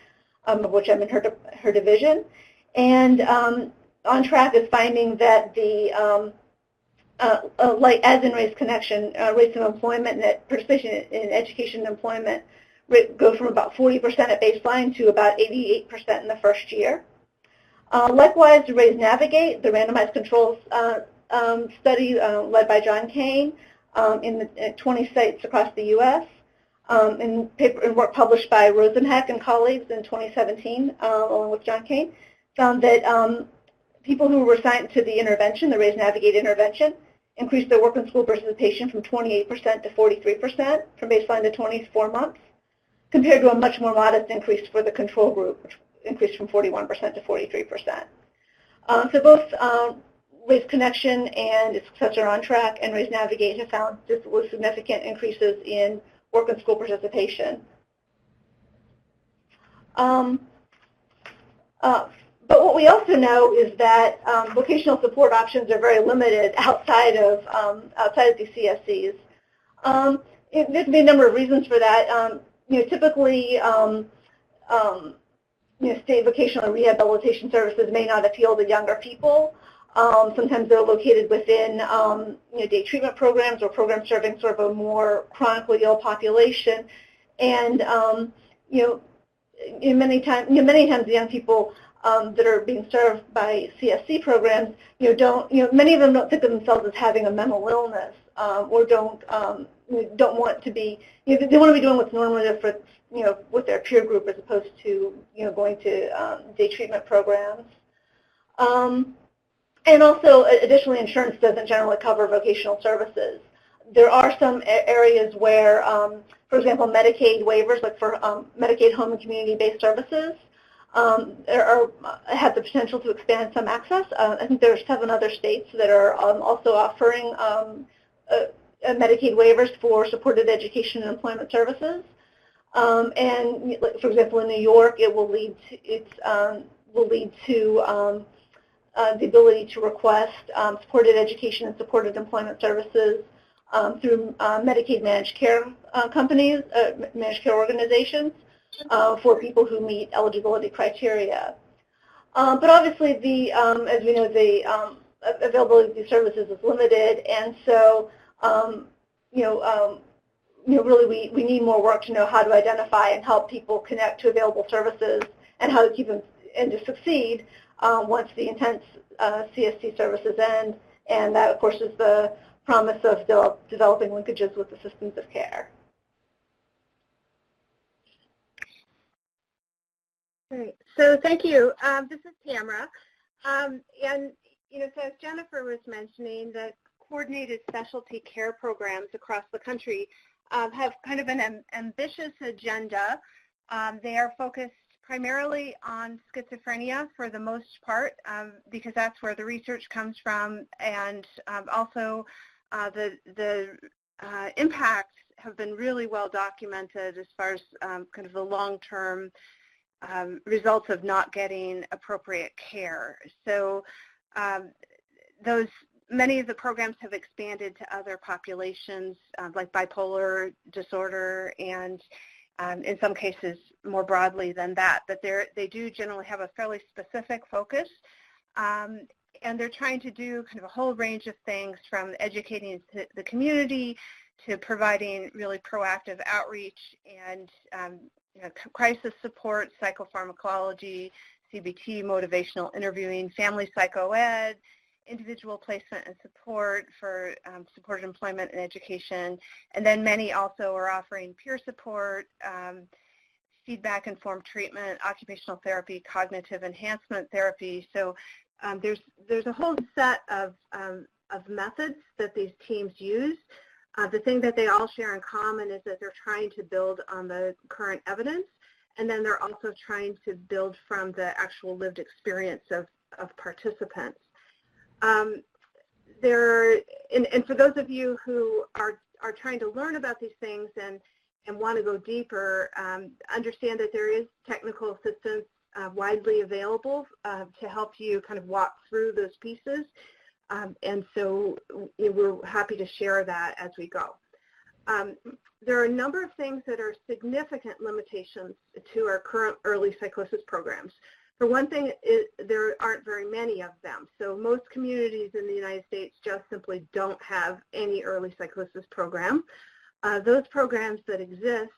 of which I'm in her division. And On Track is finding that like as in Raise Connection, rates of employment and participation in education and employment go from about 40% at baseline to about 88% in the first year. Likewise, Raise Navigate, the randomized controls study led by John Kane in 20 states across the U.S., in work published by Rosenheck and colleagues in 2017, along with John Kane, found that people who were assigned to the intervention, the Raise Navigate intervention, increased their work and school participation from 28% to 43% from baseline to 24 months, compared to a much more modest increase for the control group, which increased from 41% to 43%. So both Raise Connection and its successor On Track and Raise Navigate have found just with significant increases in work and school participation. But what we also know is that vocational support options are very limited outside of the CSCs. There can be a number of reasons for that. typically, state vocational rehabilitation services may not appeal to younger people. Sometimes they're located within, day treatment programs or programs serving sort of a more chronically ill population. And, many times the young people that are being served by CSC programs, many of them don't think of themselves as having a mental illness, or don't want to be, they want to be doing what's normative for, with their peer group as opposed to, going to day treatment programs. And also, additionally, insurance doesn't generally cover vocational services. There are some areas where, for example, Medicaid waivers, like for Medicaid home and community-based services, have the potential to expand some access. I think there are 7 other states that are also offering Medicaid waivers for supported education and employment services. And, for example, in New York, it will lead to the ability to request supported education and supported employment services through Medicaid managed care companies, managed care organizations for people who meet eligibility criteria. But obviously, as we know, the availability of these services is limited, and so really we need more work to know how to identify and help people connect to available services and how to keep them and to succeed once the intense CSC services end, and that, of course, is the promise of developing linkages with the systems of care. Great. So thank you. This is Tamara. And, so as Jennifer was mentioning, the coordinated specialty care programs across the country have kind of an ambitious agenda. They are focused primarily on schizophrenia for the most part, because that's where the research comes from, and also the impacts have been really well documented as far as kind of the long-term results of not getting appropriate care. So many of the programs have expanded to other populations like bipolar disorder, and in some cases more broadly than that, but they do generally have a fairly specific focus, and they're trying to do kind of a whole range of things, from educating the community to providing really proactive outreach and crisis support, psychopharmacology, CBT, motivational interviewing, family psychoed, individual placement and support for supported employment and education, and then many also are offering peer support, feedback-informed treatment, occupational therapy, cognitive enhancement therapy. So there's a whole set of methods that these teams use. The thing that they all share in common is that they're trying to build on the current evidence, and then they're also trying to build from the actual lived experience of participants. And for those of you who are trying to learn about these things and want to go deeper, understand that there is technical assistance widely available to help you kind of walk through those pieces. And so we're happy to share that as we go. There are a number of things that are significant limitations to our current early psychosis programs. For one thing, there aren't very many of them. So most communities in the United States just simply don't have any early psychosis program. Those programs that exist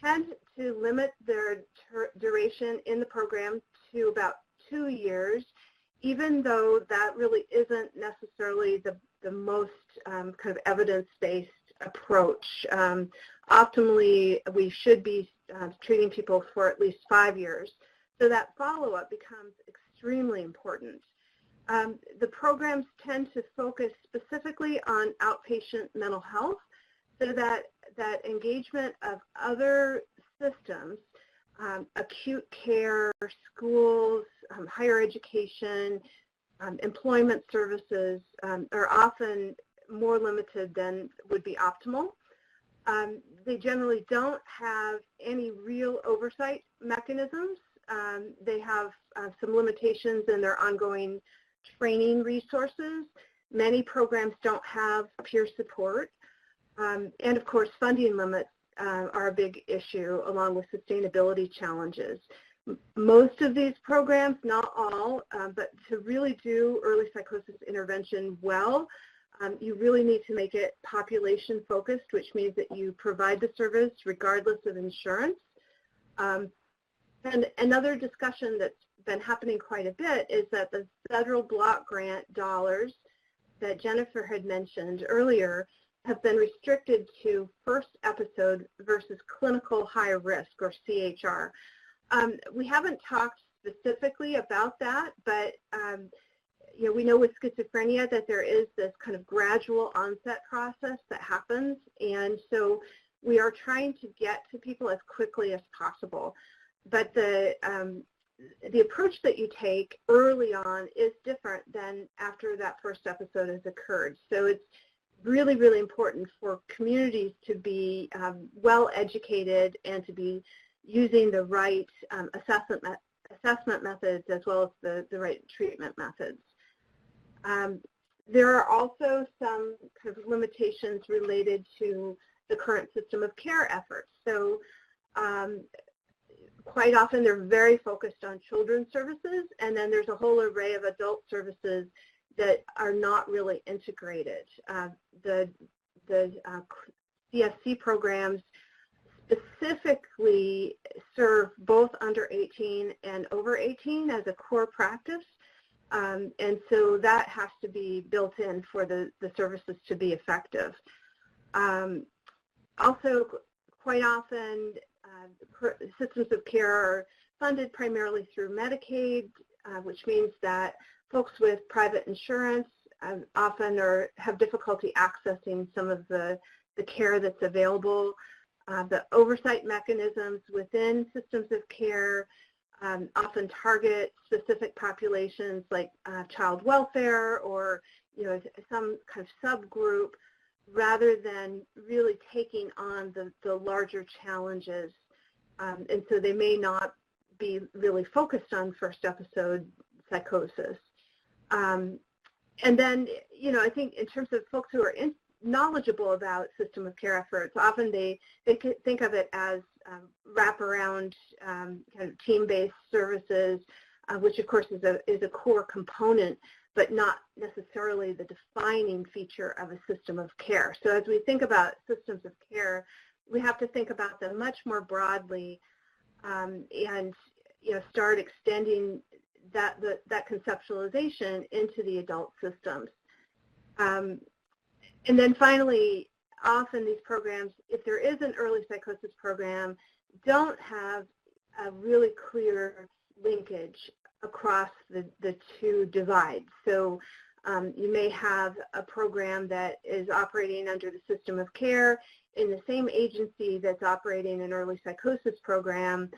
tend to limit their duration in the program to about 2 years, even though that really isn't necessarily the most kind of evidence-based approach. Optimally, we should be treating people for at least 5 years. So that follow-up becomes extremely important. The programs tend to focus specifically on outpatient mental health, so that engagement of other systems, acute care, schools, higher education, employment services are often more limited than would be optimal. They generally don't have any real oversight mechanisms. They have some limitations in their ongoing training resources. Many programs don't have peer support. And of course, funding limits are a big issue, along with sustainability challenges. Most of these programs, not all, but to really do early psychosis intervention well, you really need to make it population focused, which means that you provide the service regardless of insurance. And another discussion that's been happening quite a bit is that the federal block grant dollars that Jennifer had mentioned earlier have been restricted to first episode versus clinical high risk, or CHR. We haven't talked specifically about that, but you know, we know with schizophrenia that there is this kind of gradual onset process that happens, and so we are trying to get to people as quickly as possible. But the approach that you take early on is different than after that first episode has occurred. So it's really, really important for communities to be well educated and to be using the right assessment methods as well as the right treatment methods. There are also some kind of limitations related to the current system of care efforts. So quite often they're very focused on children's services, and then there's a whole array of adult services that are not really integrated. The CSC programs specifically serve both under 18 and over 18 as a core practice, and so that has to be built in for the services to be effective. Also, quite often, systems of care are funded primarily through Medicaid, which means that folks with private insurance often have difficulty accessing some of the care that's available. The oversight mechanisms within systems of care often target specific populations like child welfare or, you know, some kind of subgroup, rather than really taking on the larger challenges. And so they may not be really focused on first episode psychosis. And then, you know, I think in terms of folks who are knowledgeable about system of care efforts, often they think of it as wraparound kind of team-based services, which of course is a core component, but not necessarily the defining feature of a system of care. So as we think about systems of care, we have to think about them much more broadly, and, you know, start extending that conceptualization into the adult systems. And then finally, often these programs, if there is an early psychosis program, don't have a really clear linkage across the two divides. So you may have a program that is operating under the system of care in the same agency that's operating an early psychosis program,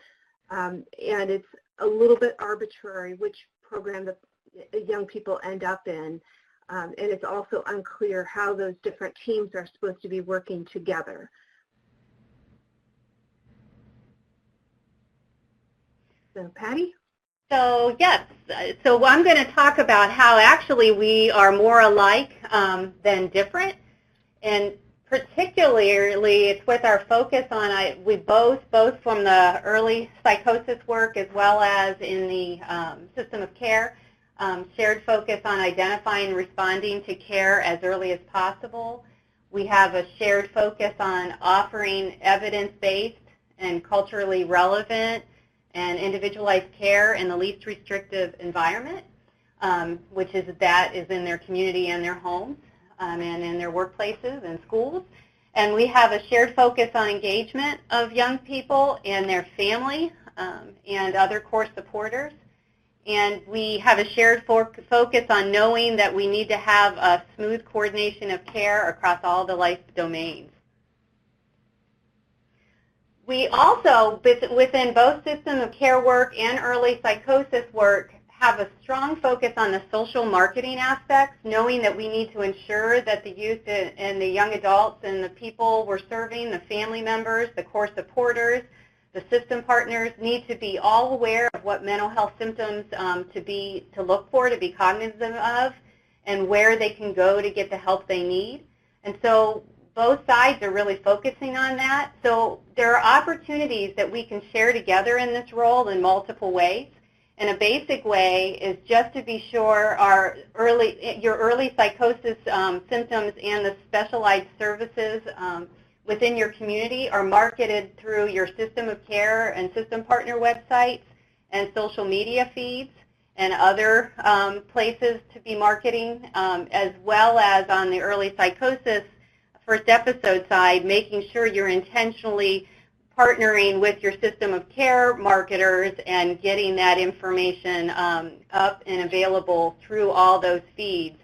and it's a little bit arbitrary which program the young people end up in, and it's also unclear how those different teams are supposed to be working together. So, Patty? So yes, so I'm going to talk about how actually we are more alike than different, and particularly it's with our focus on, we both from the early psychosis work as well as in the system of care, shared focus on identifying and responding to care as early as possible. We have a shared focus on offering evidence-based and culturally relevant and individualized care in the least restrictive environment, which is in their community and their homes and in their workplaces and schools. And we have a shared focus on engagement of young people and their family and other core supporters. And we have a shared focus on knowing that we need to have a smooth coordination of care across all the life domains. We also, within both system of care work and early psychosis work, have a strong focus on the social marketing aspects, knowing that we need to ensure that the youth and the young adults and the people we're serving, the family members, the core supporters, the system partners need to be all aware of what mental health symptoms to look for, to be cognizant of, and where they can go to get the help they need. And so both sides are really focusing on that. So there are opportunities that we can share together in this role in multiple ways. And a basic way is just to be sure your early psychosis symptoms and the specialized services within your community are marketed through your system of care and system partner websites and social media feeds and other places to be marketing, as well as on the early psychosis first episode side, making sure you're intentionally partnering with your system of care marketers and getting that information up and available through all those feeds.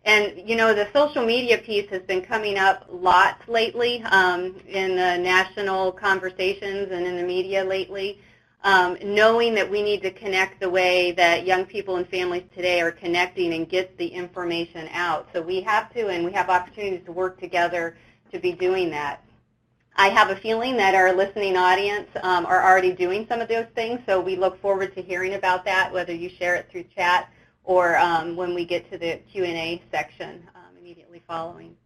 And, you know, the social media piece has been coming up lots lately in the national conversations and in the media lately, knowing that we need to connect the way that young people and families today are connecting and get the information out. So we have to, and we have opportunities to work together to be doing that. I have a feeling that our listening audience are already doing some of those things, so we look forward to hearing about that, whether you share it through chat or when we get to the Q&A section immediately following.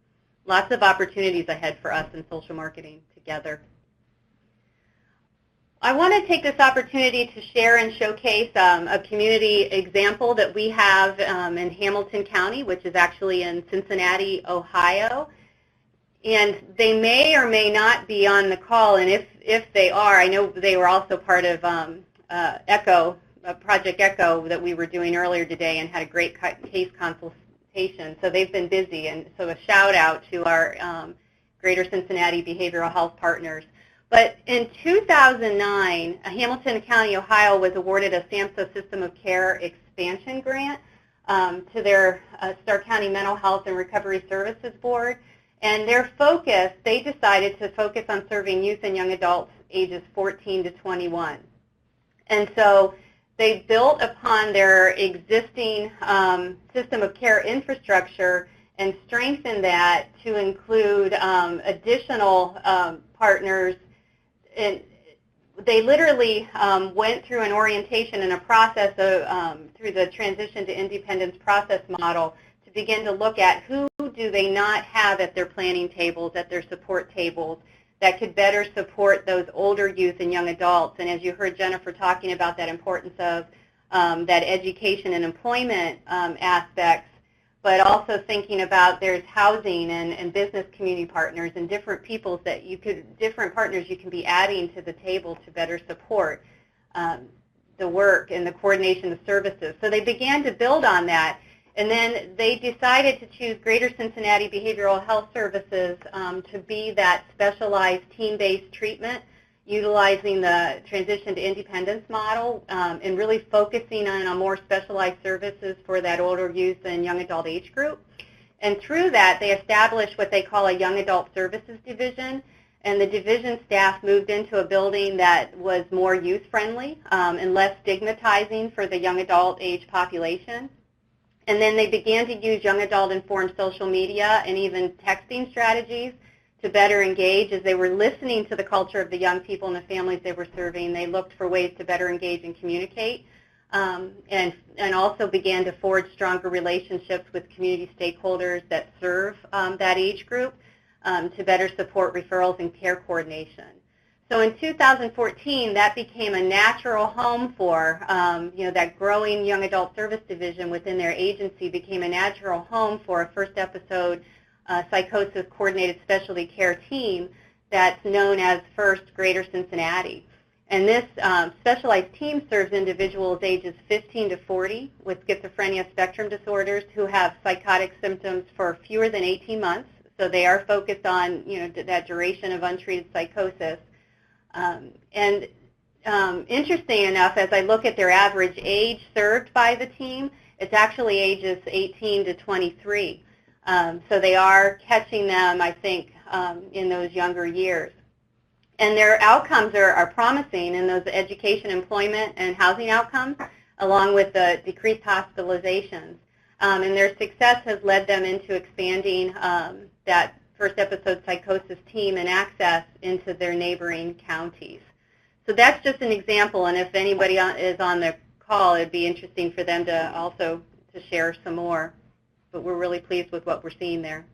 Lots of opportunities ahead for us in social marketing together. I want to take this opportunity to share and showcase a community example that we have in Hamilton County, which is actually in Cincinnati, Ohio. And they may or may not be on the call, and if they are, I know they were also part of ECHO, Project ECHO that we were doing earlier today and had a great case consultation. So they've been busy, and so a shout out to our Greater Cincinnati Behavioral Health partners. But in 2009, Hamilton County, Ohio was awarded a SAMHSA System of Care expansion grant to their Stark County Mental Health and Recovery Services Board. And their focus, they decided to focus on serving youth and young adults ages 14 to 21. And so they built upon their existing system of care infrastructure and strengthened that to include additional partners. And they literally went through an orientation and a process of, through the transition to independence process model to begin to look at who do they not have at their planning tables, at their support tables, that could better support those older youth and young adults. And as you heard Jennifer talking about that importance of that education and employment aspects, but also thinking about there's housing and business community partners and different peoples that different partners you can be adding to the table to better support the work and the coordination of services. So they began to build on that. And then they decided to choose Greater Cincinnati Behavioral Health Services to be that specialized team-based treatment, utilizing the transition to independence model and really focusing on a more specialized services for that older youth and young adult age group. And through that, they established what they call a Young Adult Services Division, and the division staff moved into a building that was more youth-friendly and less stigmatizing for the young adult age population. And then they began to use young adult-informed social media and even texting strategies to better engage. As they were listening to the culture of the young people and the families they were serving, they looked for ways to better engage and communicate, and also began to forge stronger relationships with community stakeholders that serve that age group to better support referrals and care coordination. So in 2014, that became a natural home for, that growing young adult service division within their agency became a natural home for a first episode psychosis coordinated specialty care team that's known as First Greater Cincinnati. And this specialized team serves individuals ages 15 to 40 with schizophrenia spectrum disorders who have psychotic symptoms for fewer than 18 months. So they are focused on, that duration of untreated psychosis. Interesting enough, as I look at their average age served by the team, it's actually ages 18 to 23. So they are catching them, I think, in those younger years. And their outcomes are promising in those education, employment, and housing outcomes, along with the decreased hospitalizations. And their success has led them into expanding that first episode psychosis team and access into their neighboring counties. So that's just an example, and if anybody is on the call, it'd be interesting for them to also to share some more. But we're really pleased with what we're seeing there.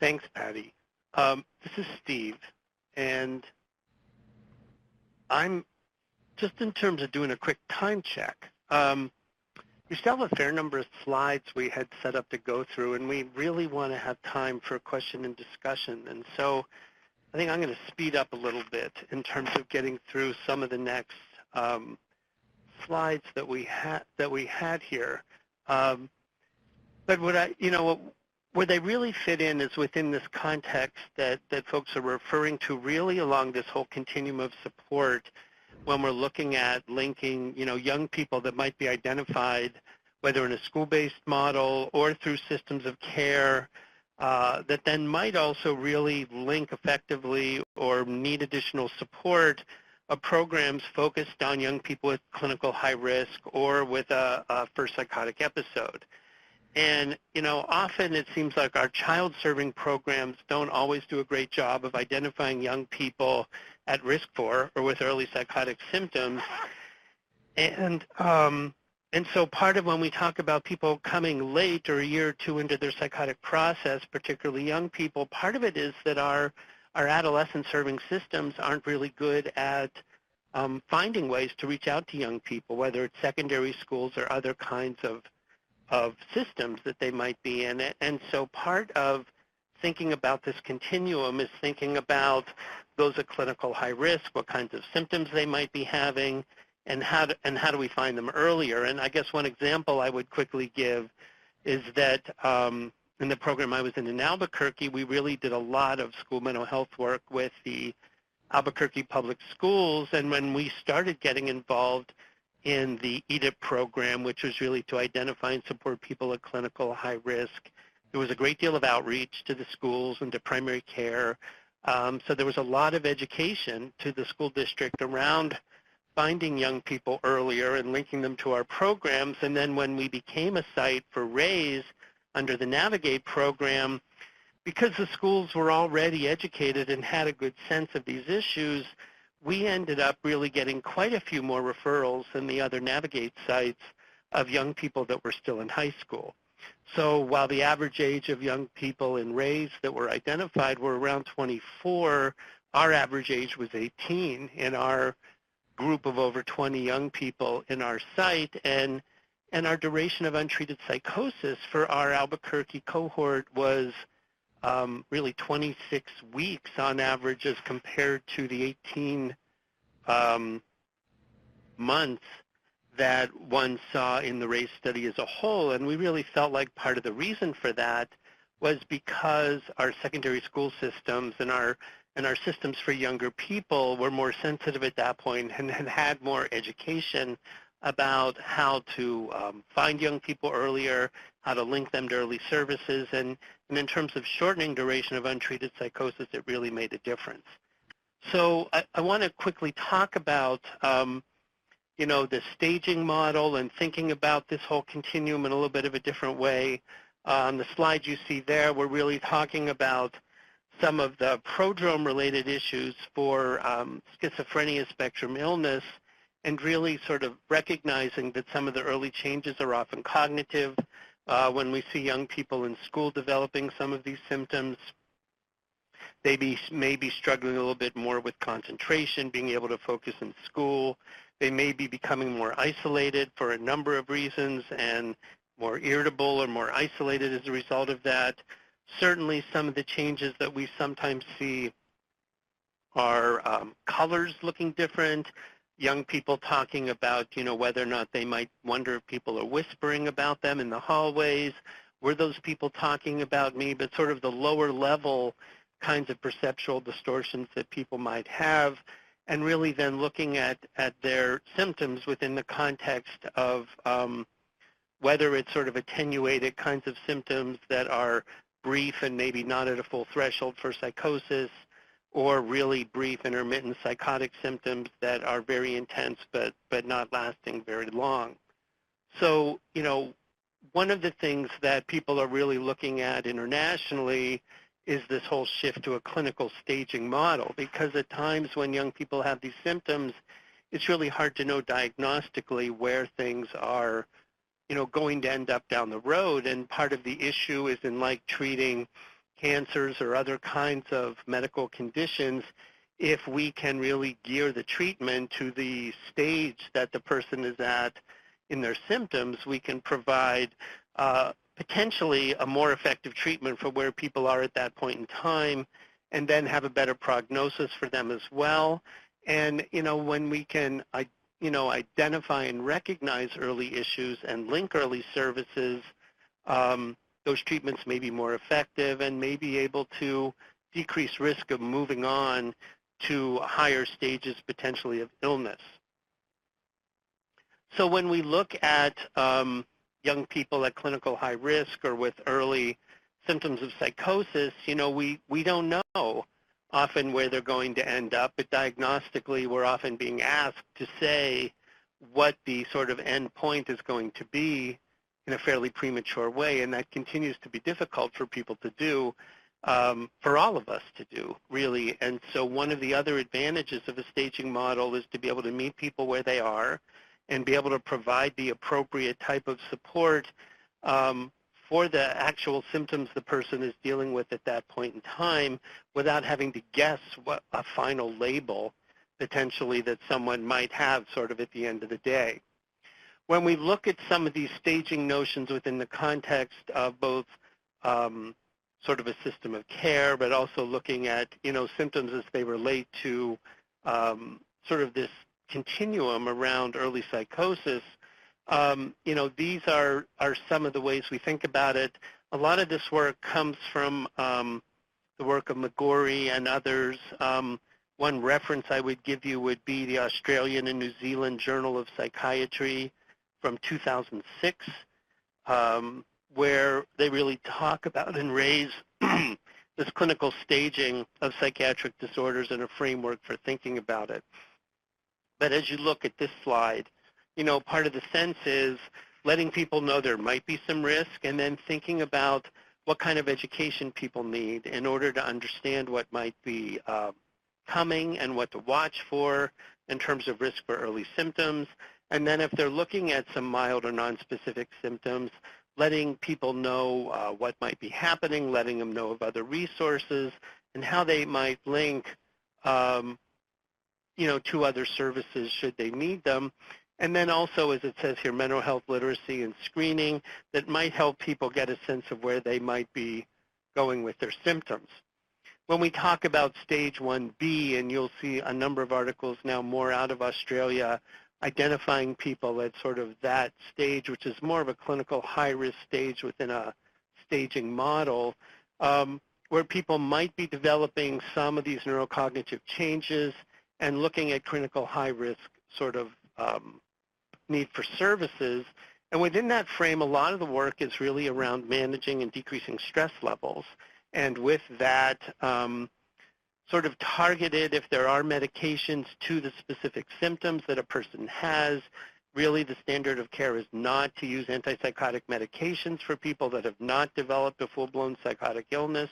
Thanks, Patty. This is Steve, and I'm just in terms of doing a quick time check. We still have a fair number of slides we had set up to go through, and we really want to have time for question and discussion. And so I think I'm going to speed up a little bit in terms of getting through some of the next slides that we had here. But where they really fit in is within this context that folks are referring to, really along this whole continuum of support when we're looking at linking, young people that might be identified, whether in a school-based model or through systems of care, that then might also really link effectively or need additional support of programs focused on young people with clinical high risk or with a first psychotic episode. And, often it seems like our child-serving programs don't always do a great job of identifying young people at risk for or with early psychotic symptoms. And so part of when we talk about people coming late or a year or two into their psychotic process, particularly young people, part of it is that our adolescent serving systems aren't really good at finding ways to reach out to young people, whether it's secondary schools or other kinds of systems that they might be in. And so part of thinking about this continuum is thinking about those at clinical high risk, what kinds of symptoms they might be having, and how do we find them earlier. And I guess one example I would quickly give is that in the program I was in Albuquerque, we really did a lot of school mental health work with the Albuquerque Public Schools, and when we started getting involved in the EDIP program, which was really to identify and support people at clinical high risk, there was a great deal of outreach to the schools and to primary care. So there was a lot of education to the school district around finding young people earlier and linking them to our programs. And then when we became a site for RAISE under the Navigate program, because the schools were already educated and had a good sense of these issues, we ended up really getting quite a few more referrals than the other Navigate sites of young people that were still in high school. So while the average age of young people in RAISE that were identified were around 24, our average age was 18 in our group of over 20 young people in our site, and our duration of untreated psychosis for our Albuquerque cohort was really 26 weeks on average as compared to the 18 months that one saw in the RAISE study as a whole. And we really felt like part of the reason for that was because our secondary school systems and our systems for younger people were more sensitive at that point and had more education about how to find young people earlier, how to link them to early services, and in terms of shortening duration of untreated psychosis, it really made a difference. So I want to quickly talk about the staging model and thinking about this whole continuum in a little bit of a different way. On the slide you see there, we're really talking about some of the prodrome-related issues for schizophrenia spectrum illness, and really sort of recognizing that some of the early changes are often cognitive. When we see young people in school developing some of these symptoms, they may be struggling a little bit more with concentration, being able to focus in school. They may be becoming more isolated for a number of reasons and more irritable or more isolated as a result of that. Certainly some of the changes that we sometimes see are colors looking different, young people talking about, whether or not they might wonder if people are whispering about them in the hallways. Were those people talking about me? But sort of the lower level kinds of perceptual distortions that people might have, and really then looking at their symptoms within the context of whether it's sort of attenuated kinds of symptoms that are brief and maybe not at a full threshold for psychosis, or really brief intermittent psychotic symptoms that are very intense but not lasting very long. So, one of the things that people are really looking at internationally is this whole shift to a clinical staging model, because at times when young people have these symptoms, it's really hard to know diagnostically where things are, going to end up down the road. And part of the issue is in like treating cancers or other kinds of medical conditions, if we can really gear the treatment to the stage that the person is at in their symptoms, we can provide potentially a more effective treatment for where people are at that point in time, and then have a better prognosis for them as well. And, when we can, identify and recognize early issues and link early services, those treatments may be more effective and may be able to decrease risk of moving on to higher stages potentially of illness. So when we look at young people at clinical high risk or with early symptoms of psychosis, we don't know often where they're going to end up, but diagnostically we're often being asked to say what the sort of end point is going to be in a fairly premature way, and that continues to be difficult for people to do, for all of us to do, really. And so one of the other advantages of a staging model is to be able to meet people where they are and be able to provide the appropriate type of support for the actual symptoms the person is dealing with at that point in time without having to guess what a final label potentially that someone might have sort of at the end of the day. When we look at some of these staging notions within the context of both sort of a system of care, but also looking at, symptoms as they relate to sort of this continuum around early psychosis, these are some of the ways we think about it. A lot of this work comes from the work of McGorry and others. One reference I would give you would be the Australian and New Zealand Journal of Psychiatry from 2006, where they really talk about and raise this clinical staging of psychiatric disorders and a framework for thinking about it. But as you look at this slide, part of the sense is letting people know there might be some risk and then thinking about what kind of education people need in order to understand what might be coming and what to watch for in terms of risk for early symptoms. And then if they're looking at some mild or nonspecific symptoms, letting people know what might be happening, letting them know of other resources and how they might link to other services should they need them. And then also, as it says here, mental health literacy and screening that might help people get a sense of where they might be going with their symptoms. When we talk about stage 1B, and you'll see a number of articles now more out of Australia identifying people at sort of that stage, which is more of a clinical high-risk stage within a staging model, where people might be developing some of these neurocognitive changes and looking at clinical high-risk sort of need for services. And within that frame, a lot of the work is really around managing and decreasing stress levels. And with that, sort of targeted, if there are medications to the specific symptoms that a person has, really the standard of care is not to use antipsychotic medications for people that have not developed a full-blown psychotic illness,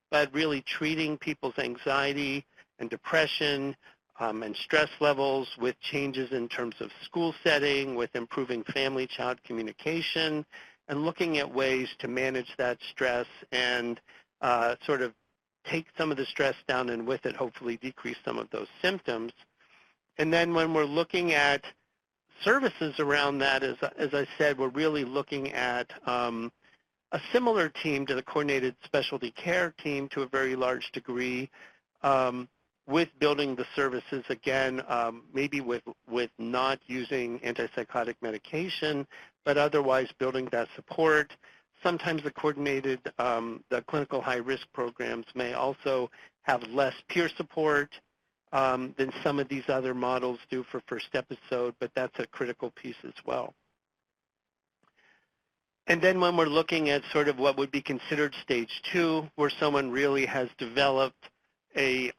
but really treating people's anxiety and depression and stress levels with changes in terms of school setting, with improving family-child communication, and looking at ways to manage that stress and sort of take some of the stress down and with it hopefully decrease some of those symptoms. And then when we're looking at services around that, as I said, we're really looking at a similar team to the coordinated specialty care team to a very large degree, with building the services, again, maybe with not using antipsychotic medication, but otherwise building that support. Sometimes the coordinated, the clinical high-risk programs may also have less peer support than some of these other models do for first episode, but that's a critical piece as well. And then when we're looking at sort of what would be considered stage 2, where someone really has developed a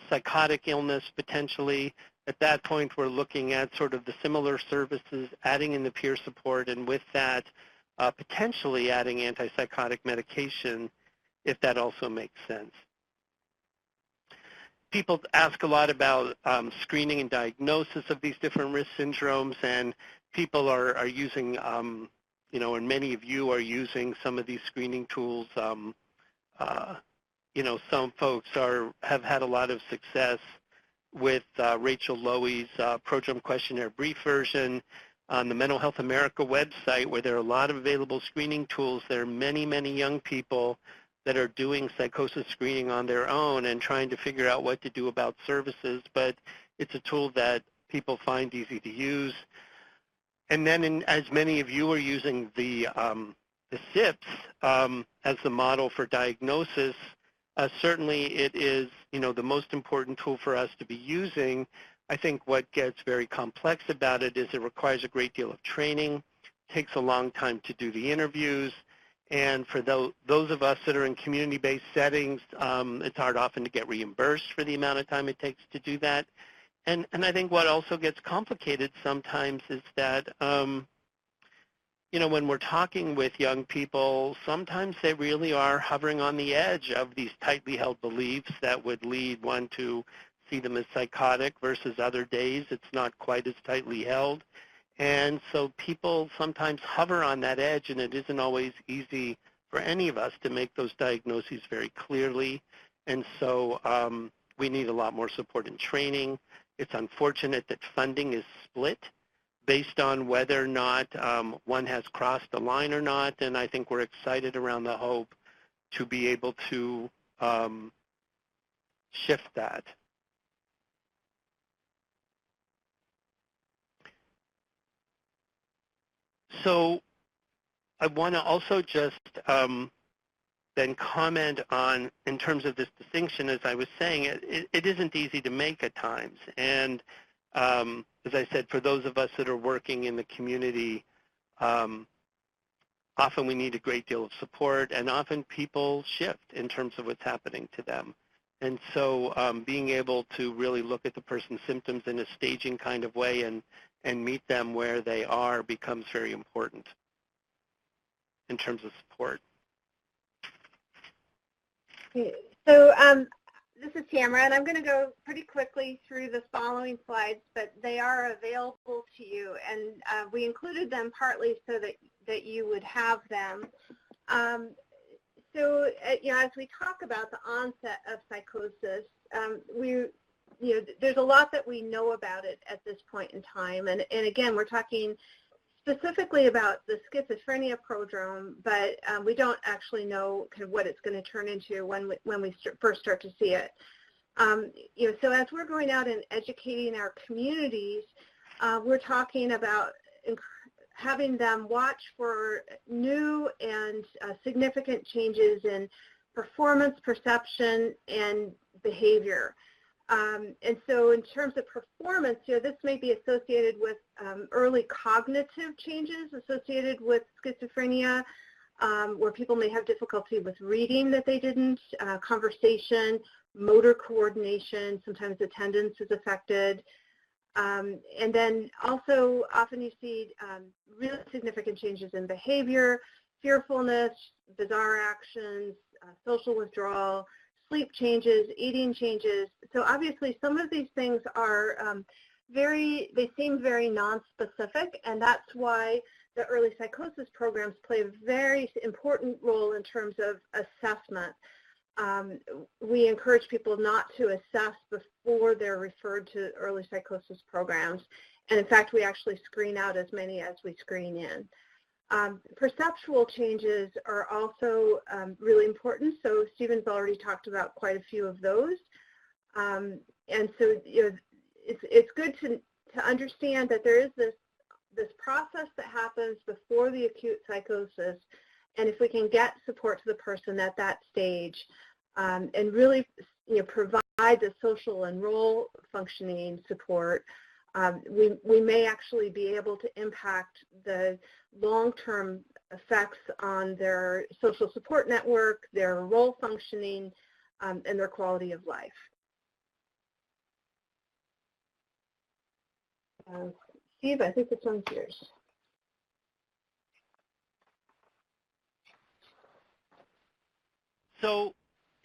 psychotic illness potentially, at that point we're looking at sort of the similar services, adding in the peer support, and with that, potentially adding antipsychotic medication if that also makes sense. People ask a lot about screening and diagnosis of these different risk syndromes, and people are using and many of you are using some of these screening tools. Some folks have had a lot of success with Rachel Lowy's Prodrome questionnaire brief version on the Mental Health America website, where there are a lot of available screening tools. There are many, many young people that are doing psychosis screening on their own and trying to figure out what to do about services, but it's a tool that people find easy to use. And then as many of you are using the SIPs as the model for diagnosis, certainly it is, the most important tool for us to be using. I think what gets very complex about it is it requires a great deal of training, takes a long time to do the interviews, and for those of us that are in community-based settings, it's hard often to get reimbursed for the amount of time it takes to do that. And I think what also gets complicated sometimes is that, when we're talking with young people, sometimes they really are hovering on the edge of these tightly held beliefs that would lead one to see them as psychotic, versus other days it's not quite as tightly held. And so people sometimes hover on that edge, and it isn't always easy for any of us to make those diagnoses very clearly. And so we need a lot more support and training. It's unfortunate that funding is split based on whether or not one has crossed the line or not, and I think we're excited around the hope to be able to shift that. So I want to also just then comment on, in terms of this distinction, as I was saying, it isn't easy to make at times. And as I said, for those of us that are working in the community, often we need a great deal of support, and often people shift in terms of what's happening to them. And so being able to really look at the person's symptoms in a staging kind of way and meet them where they are becomes very important in terms of support. Okay. So this is Tamara, and I'm going to go pretty quickly through the following slides, but they are available to you, and we included them partly so that you would have them. So, as we talk about the onset of psychosis, there's a lot that we know about it at this point in time, and again, we're talking specifically about the schizophrenia prodrome, but we don't actually know kind of what it's going to turn into when we first start to see it. So as we're going out and educating our communities, we're talking about having them watch for new and significant changes in performance, perception, and behavior. And so in terms of performance, this may be associated with early cognitive changes associated with schizophrenia, where people may have difficulty with reading that they didn't, conversation, motor coordination, sometimes attendance is affected. And then also often you see really significant changes in behavior, fearfulness, bizarre actions, social withdrawal, sleep changes, eating changes. So obviously some of these things are they seem very non-specific, and that's why the early psychosis programs play a very important role in terms of assessment. We encourage people not to assess before they're referred to early psychosis programs, and in fact we actually screen out as many as we screen in. Perceptual changes are also really important, so Stephen's already talked about quite a few of those. And so it's good to understand that there is this process that happens before the acute psychosis, and if we can get support to the person at that stage and really provide the social and role functioning support, we may actually be able to impact the long-term effects on their social support network, their role functioning, and their quality of life. Steve, I think this one's yours. So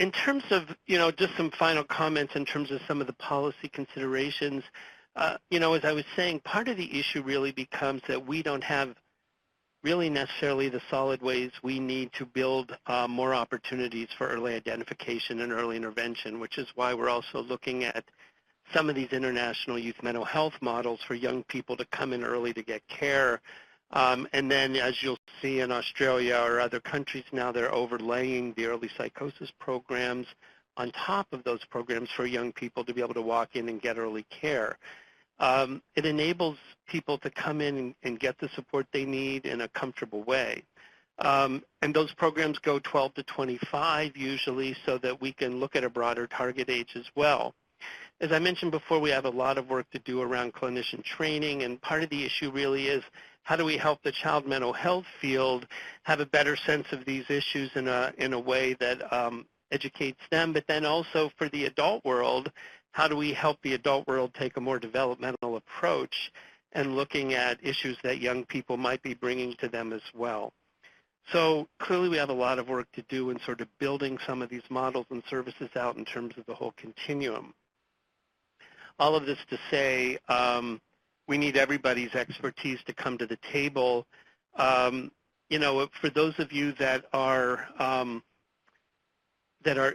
in terms of, just some final comments in terms of some of the policy considerations, as I was saying, part of the issue really becomes that we don't have really necessarily the solid ways we need to build more opportunities for early identification and early intervention, which is why we're also looking at some of these international youth mental health models for young people to come in early to get care. And then, as you'll see in Australia or other countries now, they're overlaying the early psychosis programs on top of those programs for young people to be able to walk in and get early care. It enables people to come in and get the support they need in a comfortable way. And those programs go 12 to 25 usually, so that we can look at a broader target age as well. As I mentioned before, we have a lot of work to do around clinician training, and part of the issue really is how do we help the child mental health field have a better sense of these issues in a way that educates them, but then also for the adult world, how do we help the adult world take a more developmental approach and looking at issues that young people might be bringing to them as well. So clearly we have a lot of work to do in sort of building some of these models and services out in terms of the whole continuum. All of this to say, we need everybody's expertise to come to the table. You know, for those of you that are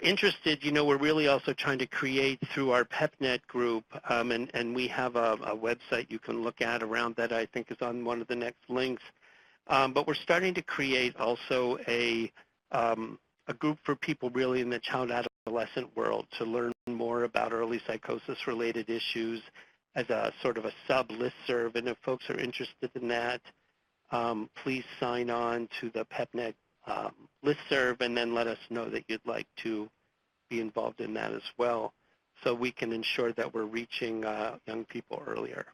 interested, you know, we're really also trying to create through our PEPNet group, and we have a website you can look at around that I think is on one of the next links. But we're starting to create also a group for people really in the child adolescent world to learn more about early psychosis related issues as a sort of a sub listserv. And if folks are interested in that, please sign on to the PEPNet listserv and then let us know that you'd like to be involved in that as well, so we can ensure that we're reaching young people earlier.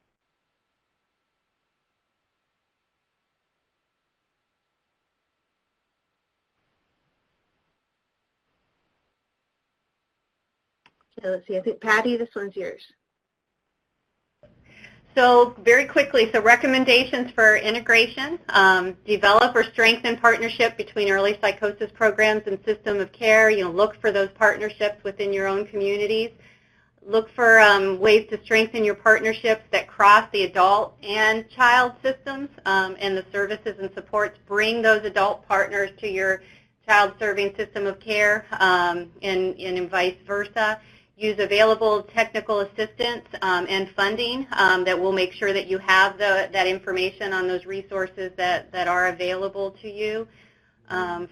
So let's see, I think Patty, this one's yours. So very quickly, so recommendations for integration, develop or strengthen partnership between early psychosis programs and system of care. You know, look for those partnerships within your own communities. Look for ways to strengthen your partnerships that cross the adult and child systems and the services and supports. Bring those adult partners to your child-serving system of care and vice versa. Use available technical assistance and funding that will make sure that you have that information on those resources that are available to you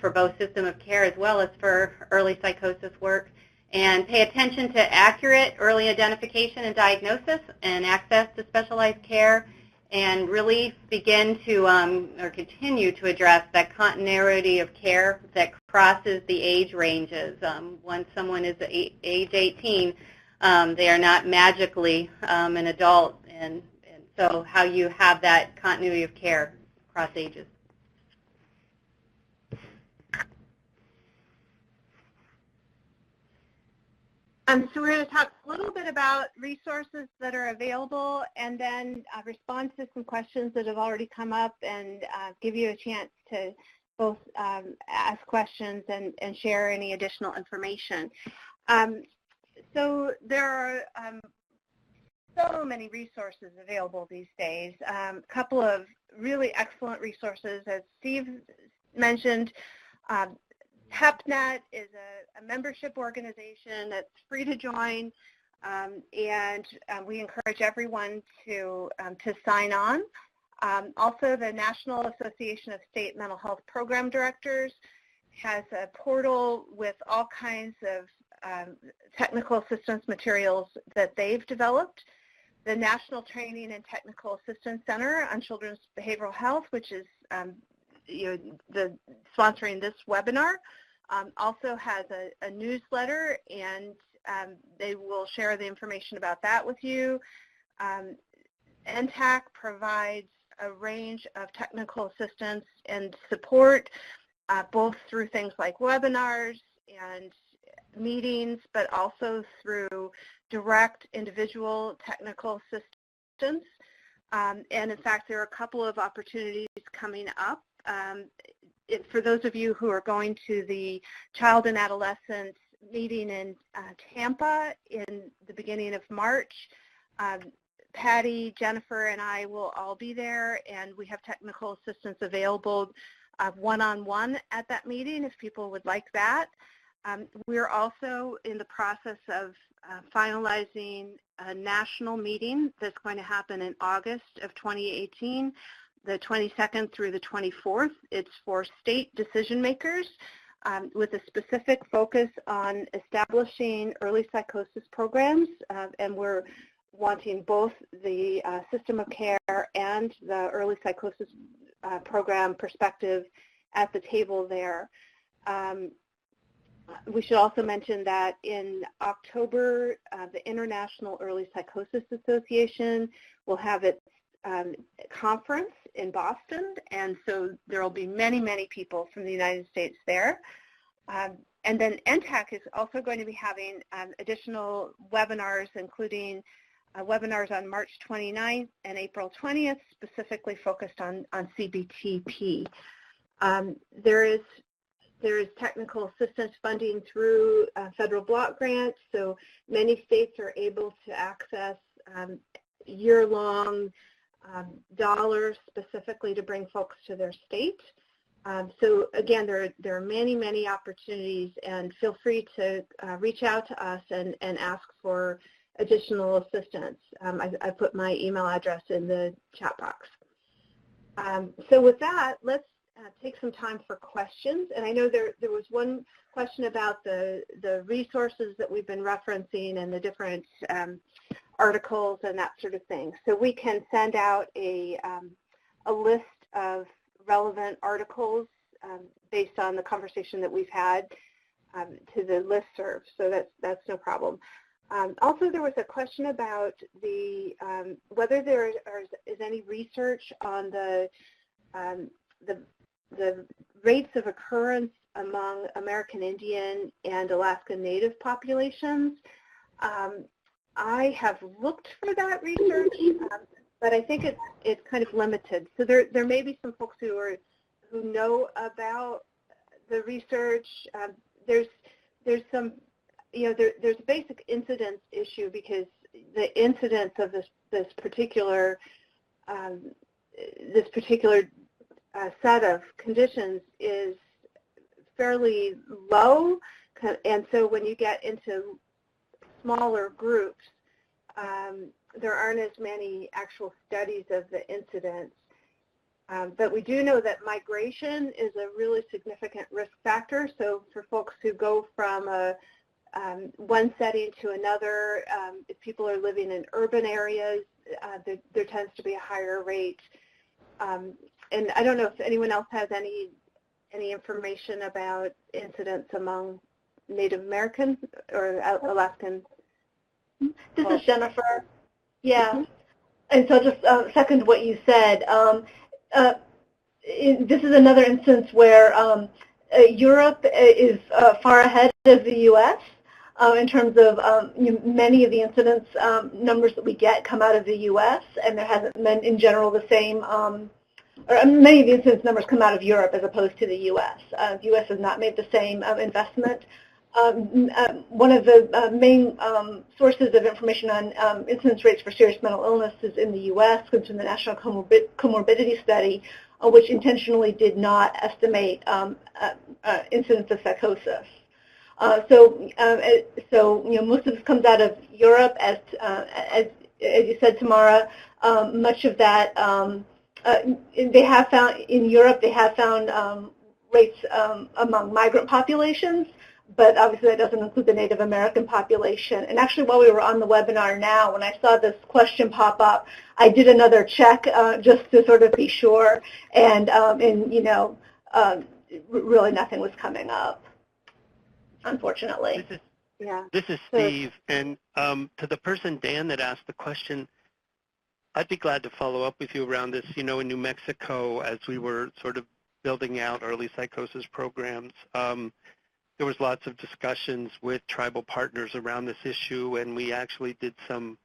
for both system of care as well as for early psychosis work. And pay attention to accurate early identification and diagnosis and access to specialized care, and really begin to or continue to address that continuity of care that crosses the age ranges. Once someone is age 18, they are not magically an adult, and so how you have that continuity of care across ages. So we're going to talk a little bit about resources that are available, and then respond to some questions that have already come up, and give you a chance to both ask questions and share any additional information. So there are so many resources available these days. A couple of really excellent resources, as Steve mentioned. PEPNet is a membership organization that's free to join, and we encourage everyone to sign on. Also, the National Association of State Mental Health Program Directors has a portal with all kinds of technical assistance materials that they've developed. The National Training and Technical Assistance Center on Children's Behavioral Health, which is sponsoring this webinar, also has a newsletter, and they will share the information about that with you. NTAC provides a range of technical assistance and support, both through things like webinars and meetings, but also through direct individual technical assistance. And in fact, there are a couple of opportunities coming up. For those of you who are going to the Child and Adolescent meeting in Tampa in the beginning of March, Patty, Jennifer, and I will all be there, and we have technical assistance available one-on-one at that meeting if people would like that. We're also in the process of finalizing a national meeting that's going to happen in August of 2018, the 22nd through the 24th. It's for state decision makers with a specific focus on establishing early psychosis programs, and we're wanting both the system of care and the early psychosis program perspective at the table there. We should also mention that in October, the International Early Psychosis Association will have its conference in Boston, and so there will be many, many people from the United States there. And then NTAC is also going to be having additional webinars, including webinars on March 29th and April 20th, specifically focused on CBTP. There is technical assistance funding through federal block grants, so many states are able to access year-long dollars specifically to bring folks to their state. So again, there are many, many opportunities, and feel free to reach out to us and ask for additional assistance. I put my email address in the chat box. So with that, let's take some time for questions. And I know there was one question about the resources that we've been referencing and the different articles and that sort of thing. So we can send out a list of relevant articles based on the conversation that we've had to the listserv, so that's no problem. Also, there was a question about whether there is any research on the rates of occurrence among American Indian and Alaska Native populations. I have looked for that research, but I think it's kind of limited. So there may be some folks who know about the research. There's some, there's a basic incidence issue because the incidence of this particular set of conditions is fairly low, and so when you get into smaller groups, there aren't as many actual studies of the incidence. But we do know that migration is a really significant risk factor. So for folks who go from one setting to another, if people are living in urban areas, there tends to be a higher rate. And I don't know if anyone else has any information about incidents among Native American or Alaskan. This is Jennifer. Yeah, and so just second what you said. This is another instance where Europe is far ahead of the U.S. In terms of many of the incidence numbers that we get come out of the U.S., and there hasn't been in general the same, or many of the incidence numbers come out of Europe as opposed to the U.S. The U.S. has not made the same investment. One of the main sources of information on incidence rates for serious mental illness is in the U.S., comes from the National Comorbidity Study, which intentionally did not estimate incidence of psychosis. So most of this comes out of Europe, as you said, Tamara. Much of that they have found in Europe. They have found rates among migrant populations. But obviously that doesn't include the Native American population. And actually while we were on the webinar now, when I saw this question pop up, I did another check just to sort of be sure, and really nothing was coming up, unfortunately. This is Steve, and to the person, Dan, that asked the question, I'd be glad to follow up with you around this. In New Mexico, as we were sort of building out early psychosis programs, there was lots of discussions with tribal partners around this issue, and we actually did some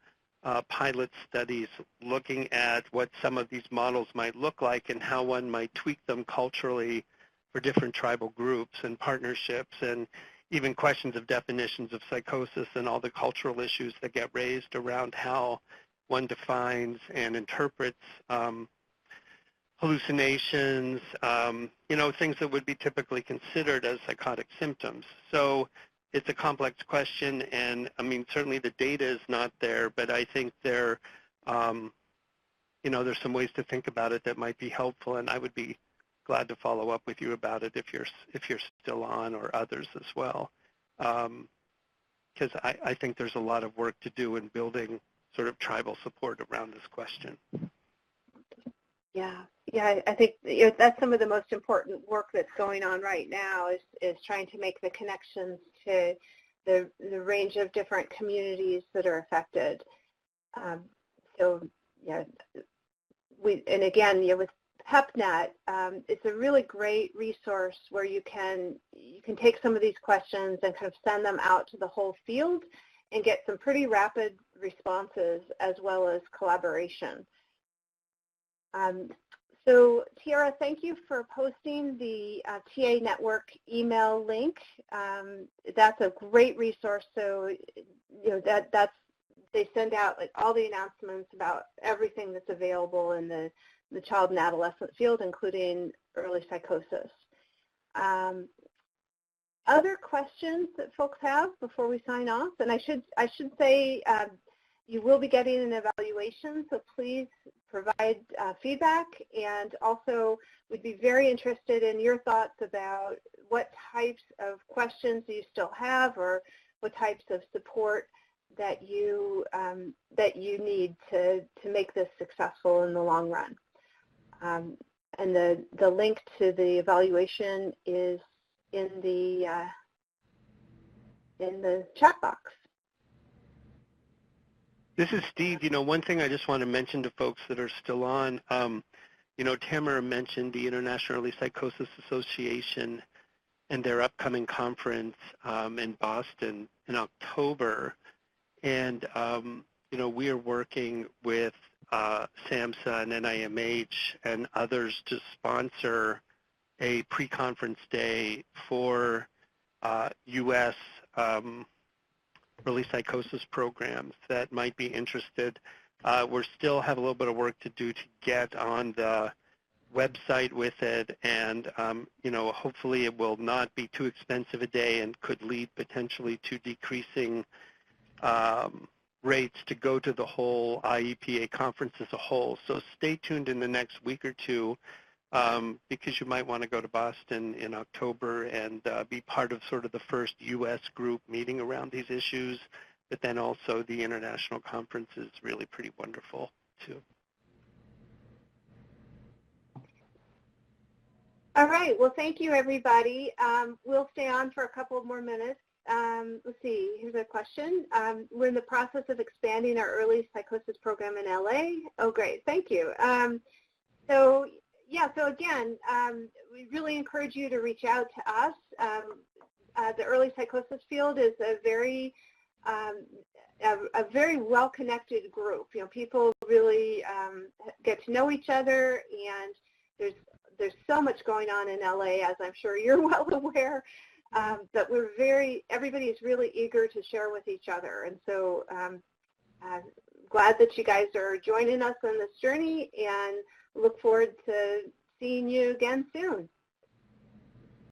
pilot studies looking at what some of these models might look like and how one might tweak them culturally for different tribal groups and partnerships, and even questions of definitions of psychosis and all the cultural issues that get raised around how one defines and interprets hallucinations, things that would be typically considered as psychotic symptoms. So it's a complex question, and I mean, certainly the data is not there, but I think there's some ways to think about it that might be helpful, and I would be glad to follow up with you about it if you're still on, or others as well, because I think there's a lot of work to do in building sort of tribal support around this question. Yeah, I think that's some of the most important work that's going on right now is trying to make the connections to the range of different communities that are affected. With PEPNet, it's a really great resource where you can take some of these questions and kind of send them out to the whole field and get some pretty rapid responses as well as collaboration. So Tiara, thank you for posting the TA Network email link. That's a great resource. So they send out like all the announcements about everything that's available in the child and adolescent field, including early psychosis. Other questions that folks have before we sign off, and I should say you will be getting an evaluation, so please provide feedback, and also we'd be very interested in your thoughts about what types of questions you still have, or what types of support that you need to make this successful in the long run. And the link to the evaluation is in the chat box. This is Steve. One thing I just want to mention to folks that are still on, Tamara mentioned the International Early Psychosis Association and their upcoming conference in Boston in October. And, we are working with SAMHSA and NIMH and others to sponsor a pre-conference day for U.S. early psychosis programs that might be interested. We still have a little bit of work to do to get on the website with it, and hopefully it will not be too expensive a day and could lead potentially to decreasing rates to go to the whole IEPA conference as a whole. So stay tuned in the next week or two, because you might want to go to Boston in October and be part of sort of the first U.S. group meeting around these issues, but then also the international conference is really pretty wonderful too. All right, well, thank you, everybody. We'll stay on for a couple of more minutes. Let's see, here's a question. We're in the process of expanding our early psychosis program in LA. Oh, great, thank you. So again, we really encourage you to reach out to us. The early psychosis field is a very well-connected group. People really get to know each other, and there's so much going on in LA, as I'm sure you're well aware, that everybody is really eager to share with each other. And so I'm glad that you guys are joining us on this journey, and look forward to seeing you again soon.